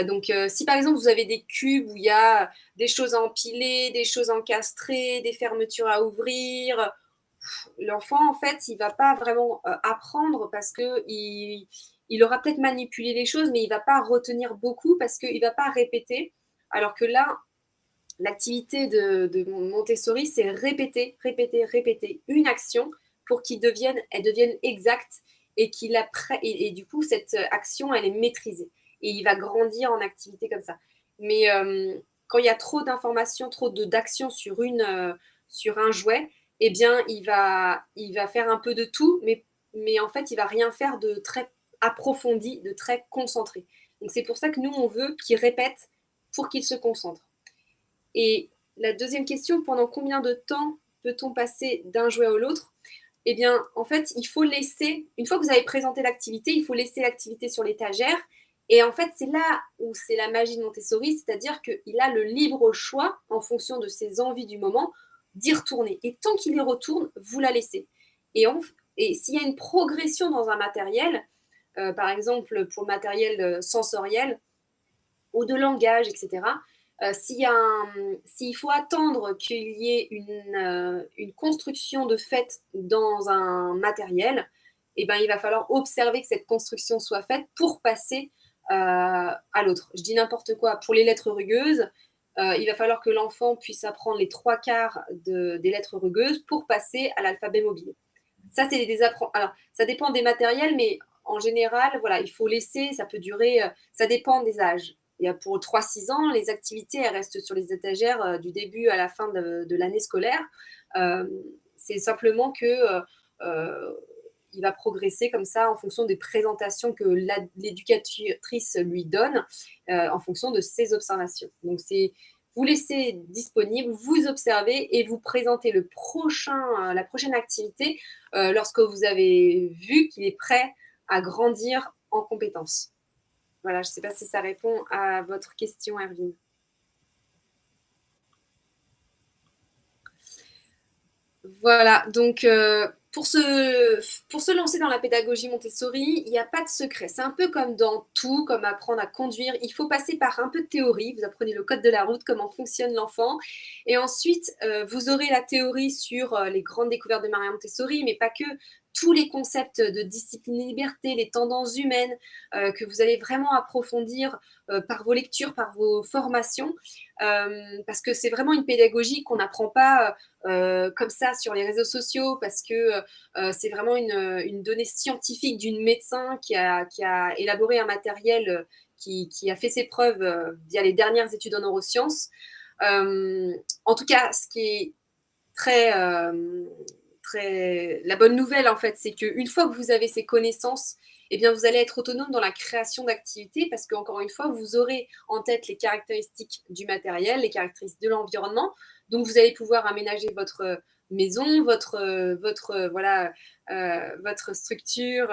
Donc, si par exemple vous avez des cubes où il y a des choses à empiler, des choses encastrées, des fermetures à ouvrir, l'enfant, en fait, il va pas vraiment apprendre parce que il aura peut-être manipulé les choses, mais il va pas retenir beaucoup parce qu'il va pas répéter. Alors que là, l'activité de Montessori, c'est répéter, répéter, répéter une action pour elle devienne exacte et et du coup, cette action, elle est maîtrisée. Et il va grandir en activité comme ça. Mais quand il y a trop d'informations, trop d'actions sur un jouet, eh bien, il va faire un peu de tout, mais en fait, il va rien faire de très approfondi, de très concentré. Donc, c'est pour ça que nous, on veut qu'il répète pour qu'il se concentre. Et la deuxième question, pendant combien de temps peut-on passer d'un jouet à l'autre? Eh bien, en fait, il faut laisser, une fois que vous avez présenté l'activité, il faut laisser l'activité sur l'étagère. Et en fait, c'est là où c'est la magie de Montessori, c'est-à-dire qu'il a le libre choix, en fonction de ses envies du moment, d'y retourner. Et tant qu'il y retourne, vous la laissez. Et s'il y a une progression dans un matériel, par exemple pour le matériel sensoriel ou de langage, etc., s'il faut attendre qu'il y ait une construction de fait dans un matériel, eh ben, il va falloir observer que cette construction soit faite pour passer à l'autre. Je dis n'importe quoi. Pour les lettres rugueuses, il va falloir que l'enfant puisse apprendre les 3/4 des lettres rugueuses pour passer à l'alphabet mobile. Ça, c'est des apprentissages. Alors, ça dépend des matériels, mais en général, voilà, il faut laisser, ça peut durer, ça dépend des âges. Il y a pour 3-6 ans, les activités, elles restent sur les étagères du début à la fin de l'année scolaire. C'est simplement que il va progresser comme ça en fonction des présentations que l'éducatrice lui donne, en fonction de ses observations. Donc, c'est vous laissez disponible, vous observez et vous présentez la prochaine activité lorsque vous avez vu qu'il est prêt à grandir en compétences. Voilà, je ne sais pas si ça répond à votre question, Erwin. Voilà, donc pour se lancer dans la pédagogie Montessori, il n'y a pas de secret. C'est un peu comme dans tout, comme apprendre à conduire. Il faut passer par un peu de théorie. Vous apprenez le code de la route, comment fonctionne l'enfant. Et ensuite, vous aurez la théorie sur les grandes découvertes de Maria Montessori, mais pas que. Tous les concepts de discipline et liberté, les tendances humaines, que vous allez vraiment approfondir par vos lectures, par vos formations, parce que c'est vraiment une pédagogie qu'on n'apprend pas comme ça sur les réseaux sociaux, parce que c'est vraiment une donnée scientifique d'une médecin qui a élaboré un matériel qui a fait ses preuves via les dernières études en neurosciences. En tout cas, ce qui est très, la bonne nouvelle, en fait, c'est qu'une fois que vous avez ces connaissances, eh bien, vous allez être autonome dans la création d'activités parce qu'encore une fois, vous aurez en tête les caractéristiques du matériel, les caractéristiques de l'environnement. Donc, vous allez pouvoir aménager votre maison, votre structure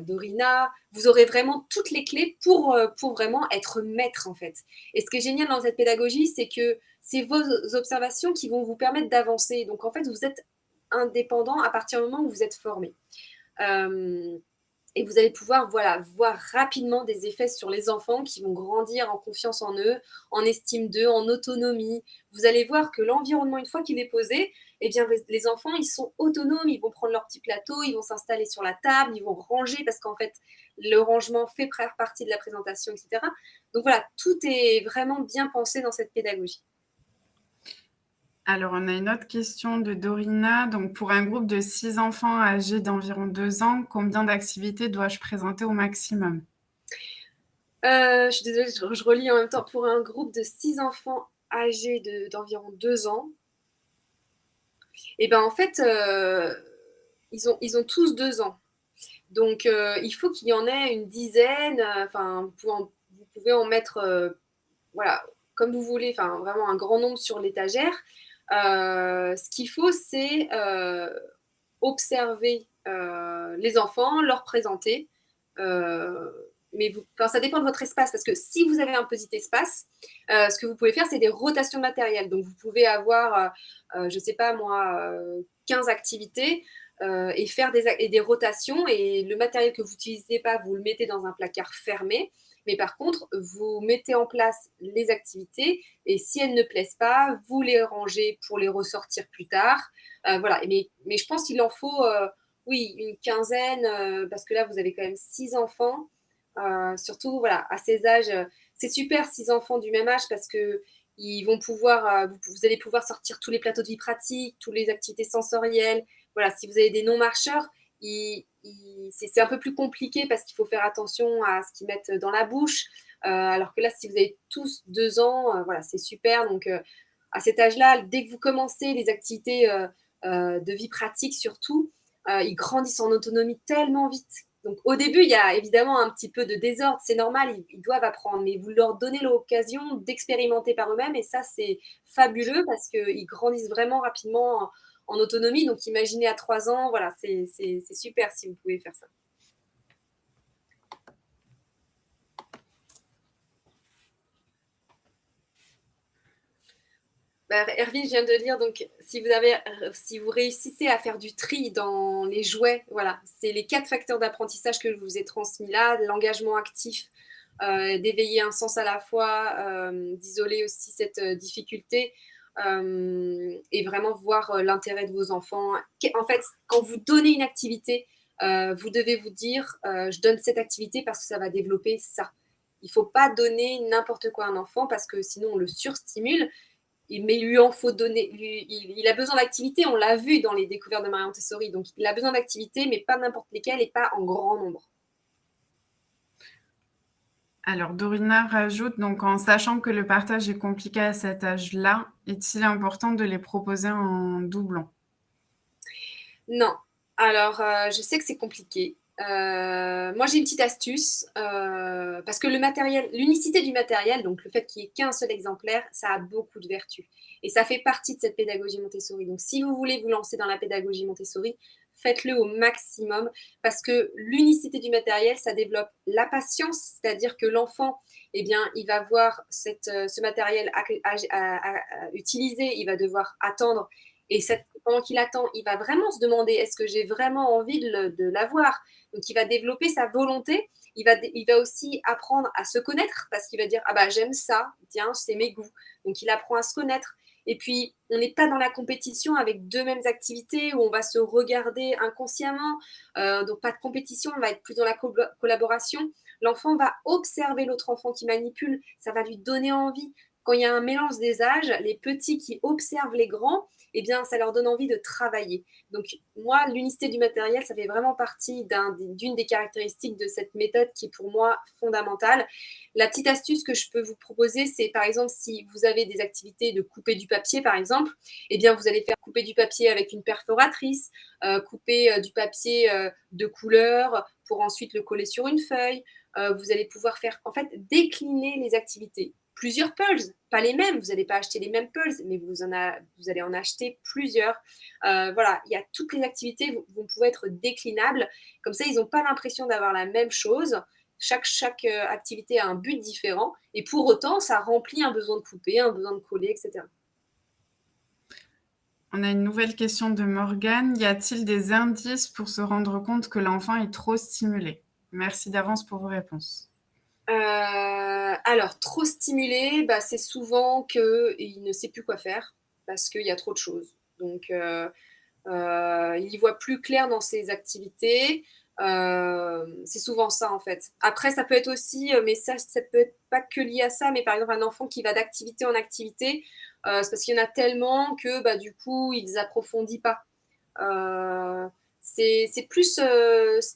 Dorina. Vous aurez vraiment toutes les clés pour vraiment être maître, en fait. Et ce qui est génial dans cette pédagogie, c'est que c'est vos observations qui vont vous permettre d'avancer. Donc, en fait, vous êtes indépendant à partir du moment où vous êtes formé. Et vous allez pouvoir voir rapidement des effets sur les enfants qui vont grandir en confiance en eux, en estime d'eux, en autonomie. Vous allez voir que l'environnement, une fois qu'il est posé, eh bien, les enfants, ils sont autonomes, ils vont prendre leur petit plateau, ils vont s'installer sur la table, ils vont ranger parce qu'en fait, le rangement fait partie de la présentation, etc. Donc voilà, tout est vraiment bien pensé dans cette pédagogie. Alors, on a une autre question de Dorina. Donc, pour un groupe de 6 enfants âgés d'environ 2 ans, combien d'activités dois-je présenter au maximum? Je suis désolée, je relis en même temps. Pour un groupe de 6 enfants âgés d'environ 2 ans, et ben en fait, ils ont tous 2 ans. Donc, il faut qu'il y en ait une dizaine. Enfin, vous pouvez en mettre, voilà, comme vous voulez, enfin, vraiment un grand nombre sur l'étagère. Ce qu'il faut, c'est observer les enfants, leur présenter. Mais ça dépend de votre espace, parce que si vous avez un petit espace, ce que vous pouvez faire, c'est des rotations de matériel. Donc, vous pouvez avoir, je ne sais pas moi, 15 activités et faire des rotations. Et le matériel que vous n'utilisez pas, vous le mettez dans un placard fermé. Mais par contre, vous mettez en place les activités et si elles ne plaisent pas, vous les rangez pour les ressortir plus tard. Voilà. Mais je pense qu'il en faut, oui, une quinzaine, parce que là, vous avez quand même 6 enfants. Surtout, voilà, à ces âges, c'est super, 6 enfants du même âge, parce que ils vont pouvoir, vous allez pouvoir sortir tous les plateaux de vie pratique, toutes les activités sensorielles. Voilà, si vous avez des non-marcheurs, c'est un peu plus compliqué parce qu'il faut faire attention à ce qu'ils mettent dans la bouche. Alors que là, si vous avez tous 2 ans, voilà, c'est super. Donc, à cet âge-là, dès que vous commencez les activités de vie pratique, surtout, ils grandissent en autonomie tellement vite. Donc, au début, il y a évidemment un petit peu de désordre, c'est normal, ils doivent apprendre, mais vous leur donnez l'occasion d'expérimenter par eux-mêmes et ça, c'est fabuleux parce qu'ils grandissent vraiment rapidement en autonomie. Donc, imaginez à 3 ans, voilà, c'est super si vous pouvez faire ça. Erwin, je viens de lire, donc si vous réussissez à faire du tri dans les jouets, voilà, c'est les 4 facteurs d'apprentissage que je vous ai transmis là, l'engagement actif, d'éveiller un sens à la fois, d'isoler aussi cette difficulté, et vraiment voir l'intérêt de vos enfants. En fait, quand vous donnez une activité, vous devez vous dire, je donne cette activité parce que ça va développer ça. Il ne faut pas donner n'importe quoi à un enfant parce que sinon on le surstimule. mais il lui en faut donner. Il a besoin d'activité, on l'a vu dans les découvertes de Maria Montessori. Donc, il a besoin d'activité, mais pas n'importe lesquelles et pas en grand nombre. Alors, Dorina rajoute, donc en sachant que le partage est compliqué à cet âge-là, est-il important de les proposer en doublon? Non. Alors, je sais que c'est compliqué. Moi, j'ai une petite astuce, parce que l'unicité du matériel, donc le fait qu'il n'y ait qu'un seul exemplaire, ça a beaucoup de vertus. Et ça fait partie de cette pédagogie Montessori. Donc, si vous voulez vous lancer dans la pédagogie Montessori, faites-le au maximum, parce que l'unicité du matériel, ça développe la patience, c'est-à-dire que l'enfant, eh bien, il va voir ce matériel utilisé, il va devoir attendre, et pendant qu'il attend, il va vraiment se demander, est-ce que j'ai vraiment envie de l'avoir? Donc, il va développer sa volonté. Il va aussi apprendre à se connaître, parce qu'il va dire, ah bah j'aime ça, tiens, c'est mes goûts. Donc, il apprend à se connaître. Et puis, on n'est pas dans la compétition avec deux mêmes activités où on va se regarder inconsciemment. Donc, pas de compétition, on va être plus dans la collaboration. L'enfant va observer l'autre enfant qui manipule. Ça va lui donner envie. Quand il y a un mélange des âges, les petits qui observent les grands, eh bien, ça leur donne envie de travailler. Donc, moi, l'unicité du matériel, ça fait vraiment partie d'une des caractéristiques de cette méthode qui est pour moi fondamentale. La petite astuce que je peux vous proposer, c'est par exemple, si vous avez des activités de couper du papier, par exemple, eh bien, vous allez faire couper du papier avec une perforatrice, couper du papier de couleur pour ensuite le coller sur une feuille. Vous allez pouvoir faire, en fait, décliner les activités. Plusieurs pulls, pas les mêmes, vous n'allez pas acheter les mêmes pulls, mais vous allez en acheter plusieurs. Voilà, il y a toutes les activités vont pouvoir être déclinables. Comme ça, ils n'ont pas l'impression d'avoir la même chose. Chaque activité a un but différent. Et pour autant, ça remplit un besoin de couper, un besoin de coller, etc. On a une nouvelle question de Morgane. Y a-t-il des indices pour se rendre compte que l'enfant est trop stimulé? Merci d'avance pour vos réponses. Alors, trop stimulé, bah, c'est souvent qu'il ne sait plus quoi faire parce qu'il y a trop de choses. Donc, il y voit plus clair dans ses activités. C'est souvent ça, en fait. Après, ça peut être aussi, mais ça peut être pas que lié à ça, mais par exemple, un enfant qui va d'activité en activité, c'est parce qu'il y en a tellement que, bah, du coup, il les approfondit pas. C'est plus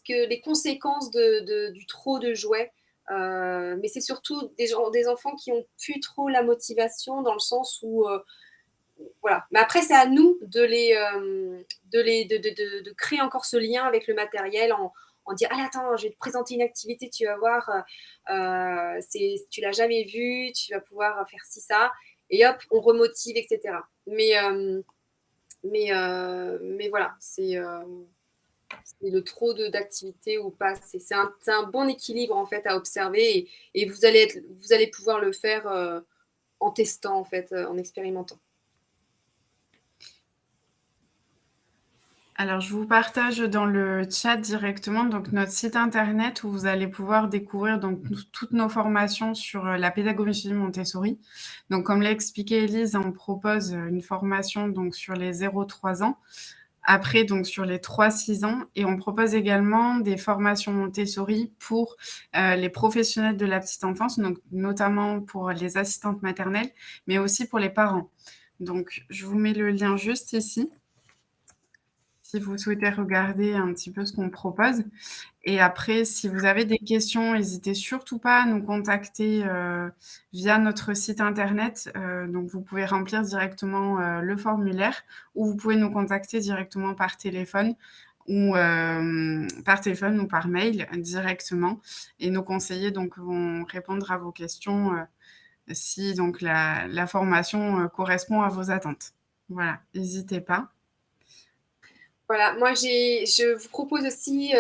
les conséquences du trop de jouets. Mais c'est surtout des enfants qui ont plus trop la motivation dans le sens où voilà. Mais après, c'est à nous de créer encore ce lien avec le matériel en dire, allez, attends, je vais te présenter une activité, tu vas voir, tu l'as jamais vu, tu vas pouvoir faire ci, ça, et hop, on remotive, etc. Mais voilà, c'est le trop d'activités ou pas. C'est un bon équilibre en fait à observer et vous allez pouvoir le faire en testant en fait, en expérimentant. Alors, je vous partage dans le chat directement donc notre site internet où vous allez pouvoir découvrir donc toutes nos formations sur la pédagogie Montessori. Donc, comme l'a expliqué Elise, on propose une formation donc sur les 0-3 ans. Après, donc sur les 3-6 ans, et on propose également des formations Montessori pour les professionnels de la petite enfance, donc notamment pour les assistantes maternelles, mais aussi pour les parents. Donc, je vous mets le lien juste ici, si vous souhaitez regarder un petit peu ce qu'on propose. Et après, si vous avez des questions, n'hésitez surtout pas à nous contacter via notre site internet. Donc, vous pouvez remplir directement le formulaire ou vous pouvez nous contacter directement par téléphone ou par mail directement. Et nos conseillers donc, vont répondre à vos questions si donc, la formation correspond à vos attentes. Voilà, n'hésitez pas. Voilà, moi je vous propose aussi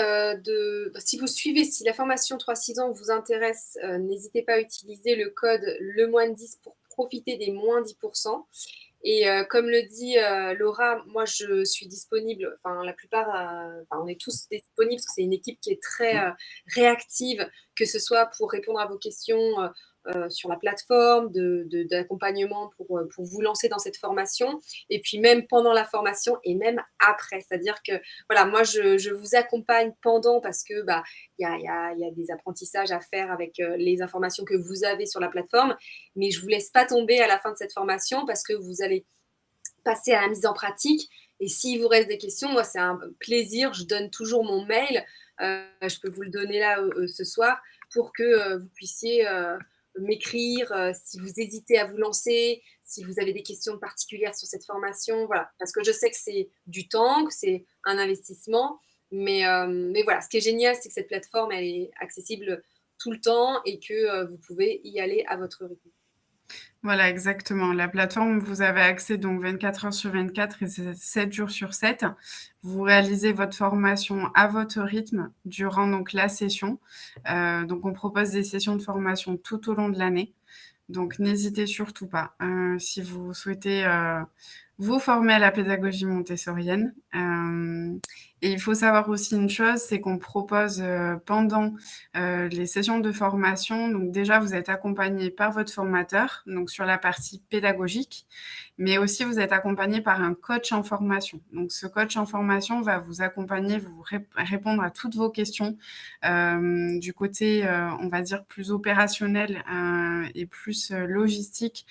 si vous suivez, si la formation 3-6 ans vous intéresse, n'hésitez pas à utiliser le code LEMOINE10 pour profiter des moins 10%. Et comme le dit Laura, moi je suis disponible, enfin la plupart, on est tous disponibles parce que c'est une équipe qui est très réactive, que ce soit pour répondre à vos questions sur la plateforme, d'accompagnement pour vous lancer dans cette formation, et puis même pendant la formation et même après. C'est-à-dire que voilà, moi je vous accompagne pendant, parce que il y a des apprentissages à faire avec les informations que vous avez sur la plateforme, mais je vous laisse pas tomber à la fin de cette formation, parce que vous allez passer à la mise en pratique. Et s'il vous reste des questions, moi c'est un plaisir, je donne toujours mon mail, je peux vous le donner là ce soir, pour que vous puissiez m'écrire si vous hésitez à vous lancer, si vous avez des questions particulières sur cette formation, voilà. Parce que je sais que c'est du temps, que c'est un investissement, mais voilà, ce qui est génial, c'est que cette plateforme, elle est accessible tout le temps, et que vous pouvez y aller à votre rythme. Voilà, exactement. La plateforme, vous avez accès donc 24 heures sur 24 et 7 jours sur 7. Vous réalisez votre formation à votre rythme durant donc la session. Donc on propose des sessions de formation tout au long de l'année. Donc n'hésitez surtout pas, si vous souhaitez, vous former à la pédagogie montessorienne. Et il faut savoir aussi une chose, c'est qu'on propose, pendant, les sessions de formation, donc déjà vous êtes accompagné par votre formateur, donc sur la partie pédagogique, mais aussi vous êtes accompagné par un coach en formation. Donc ce coach en formation va vous accompagner, vous répondre à toutes vos questions, du côté, on va dire plus opérationnel, et plus logistique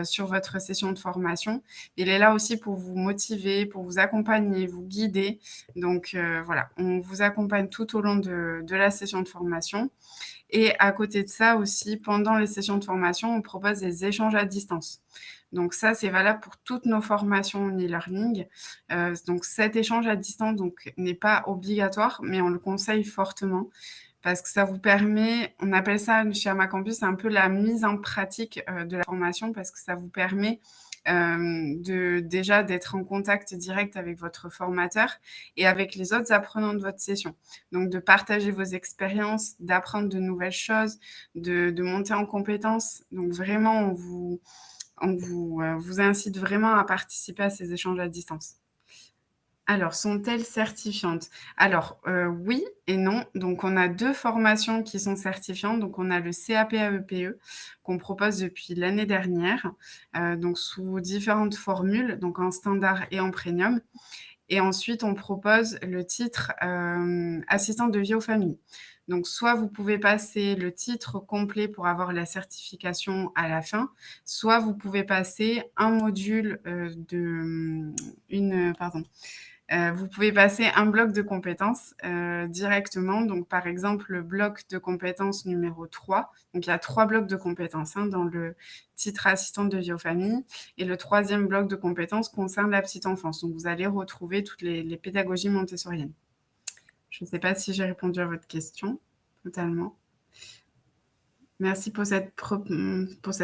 sur votre session de formation. Il est là aussi pour vous motiver, pour vous accompagner, vous guider. Donc voilà, on vous accompagne tout au long de la session de formation. Et à côté de ça aussi, pendant les sessions de formation, on propose des échanges à distance. Donc ça, c'est valable pour toutes nos formations en e-learning. Donc cet échange à distance donc, n'est pas obligatoire, mais on le conseille fortement, parce que ça vous permet, on appelle ça chez Amacampus, c'est un peu la mise en pratique de la formation, parce que ça vous permet déjà d'être en contact direct avec votre formateur et avec les autres apprenants de votre session. Donc de partager vos expériences, d'apprendre de nouvelles choses, de monter en compétences. Donc vraiment, vous incite vraiment à participer à ces échanges à distance. Alors, sont-elles certifiantes? Alors, oui et non. Donc, on a 2 formations qui sont certifiantes. Donc, on a le CAP-AEPE qu'on propose depuis l'année dernière, donc sous différentes formules, donc en standard et en premium. Et ensuite, on propose le titre, assistante de vie aux familles. Donc, soit vous pouvez passer le titre complet pour avoir la certification à la fin, soit vous pouvez passer un module, vous pouvez passer un bloc de compétences directement. Donc, par exemple, le bloc de compétences numéro 3. Donc, il y a 3 blocs de compétences dans le titre assistante de vie aux familles. Et le 3e bloc de compétences concerne la petite enfance. Donc, vous allez retrouver toutes les pédagogies montessoriennes. Je ne sais pas si j'ai répondu à votre question totalement. Merci pour cette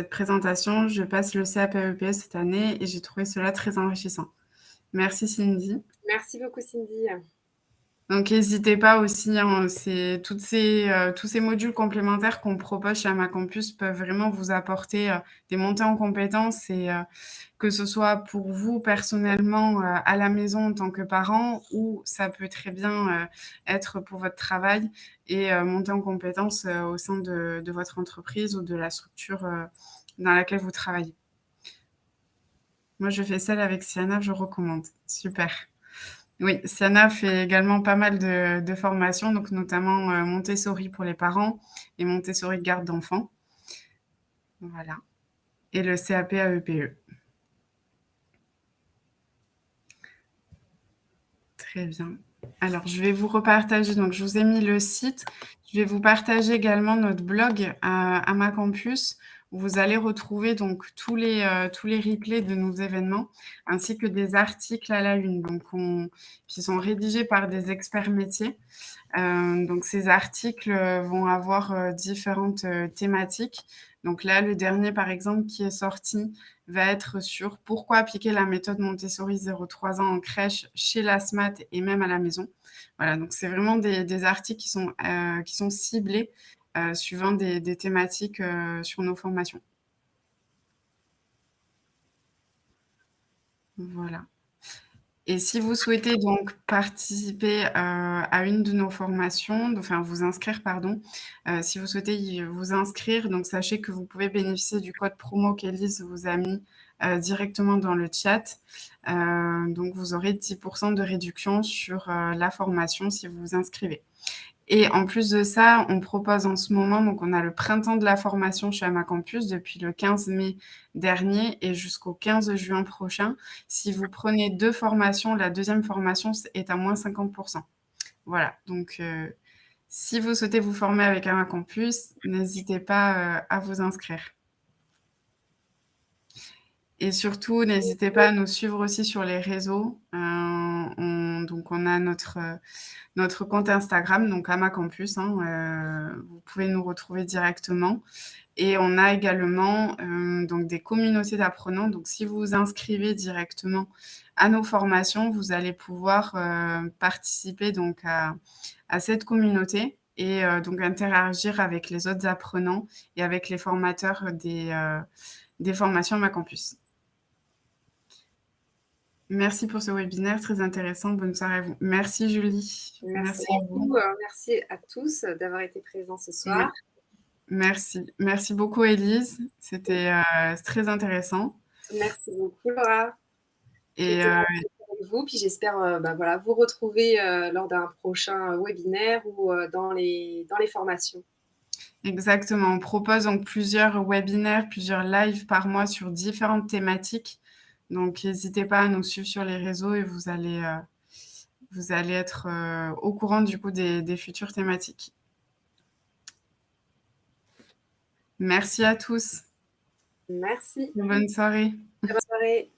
présentation. Je passe le CAP-EPS cette année et j'ai trouvé cela très enrichissant. Merci Cindy. Merci beaucoup Cindy. Donc n'hésitez pas aussi, c'est tous ces modules complémentaires qu'on propose chez Amacampus peuvent vraiment vous apporter des montées en compétences, et que ce soit pour vous personnellement à la maison en tant que parent, ou ça peut très bien être pour votre travail et monter en compétences au sein de votre entreprise ou de la structure dans laquelle vous travaillez. Moi, je fais celle avec Siana, je recommande. Super. Oui, Siana fait également pas mal de formations, donc notamment Montessori pour les parents et Montessori garde d'enfants. Voilà. Et le CAP AEPE. Très bien. Alors, je vais vous repartager. Donc, je vous ai mis le site. Je vais vous partager également notre blog à Amacampus, où vous allez retrouver donc tous les replays de nos événements, ainsi que des articles à la une, donc qui sont rédigés par des experts métiers. Donc ces articles vont avoir différentes thématiques. Donc là, le dernier, par exemple, qui est sorti, va être sur pourquoi appliquer la méthode Montessori 0-3 ans en crèche, chez la SMAT et même à la maison. Voilà, donc c'est vraiment des articles qui sont ciblés suivant des thématiques sur nos formations. Voilà. Et si vous souhaitez donc participer, à une de nos formations, enfin vous inscrire pardon, si vous souhaitez vous inscrire, donc sachez que vous pouvez bénéficier du code promo qu'Élise vous a mis, directement dans le chat. Donc vous aurez 10 de réduction sur, la formation si vous vous inscrivez. Et en plus de ça, on propose en ce moment, donc on a le printemps de la formation chez Amacampus depuis le 15 mai dernier et jusqu'au 15 juin prochain. Si vous prenez 2 formations, la deuxième formation est à moins 50 Voilà, donc si vous souhaitez vous former avec Amacampus, n'hésitez pas, à vous inscrire. Et surtout, n'hésitez pas à nous suivre aussi sur les réseaux. Donc on a notre compte Instagram, donc Amacampus, vous pouvez nous retrouver directement. Et on a également donc des communautés d'apprenants. Donc si vous vous inscrivez directement à nos formations, vous allez pouvoir participer donc à cette communauté et donc interagir avec les autres apprenants et avec les formateurs des formations Amacampus. Merci pour ce webinaire très intéressant. Bonne soirée à vous. Merci Julie. Merci à beaucoup, vous. merci à tous d'avoir été présents ce soir. Merci. Merci beaucoup Élise. C'était très intéressant. Merci beaucoup Laura. Et avec vous, puis j'espère voilà, vous retrouver lors d'un prochain webinaire ou dans les formations. exactement, on propose donc plusieurs webinaires, plusieurs lives par mois sur différentes thématiques. Donc n'hésitez pas à nous suivre sur les réseaux et vous allez être au courant du coup des futures thématiques. Merci à tous. Merci. Bonne soirée. Bonne soirée.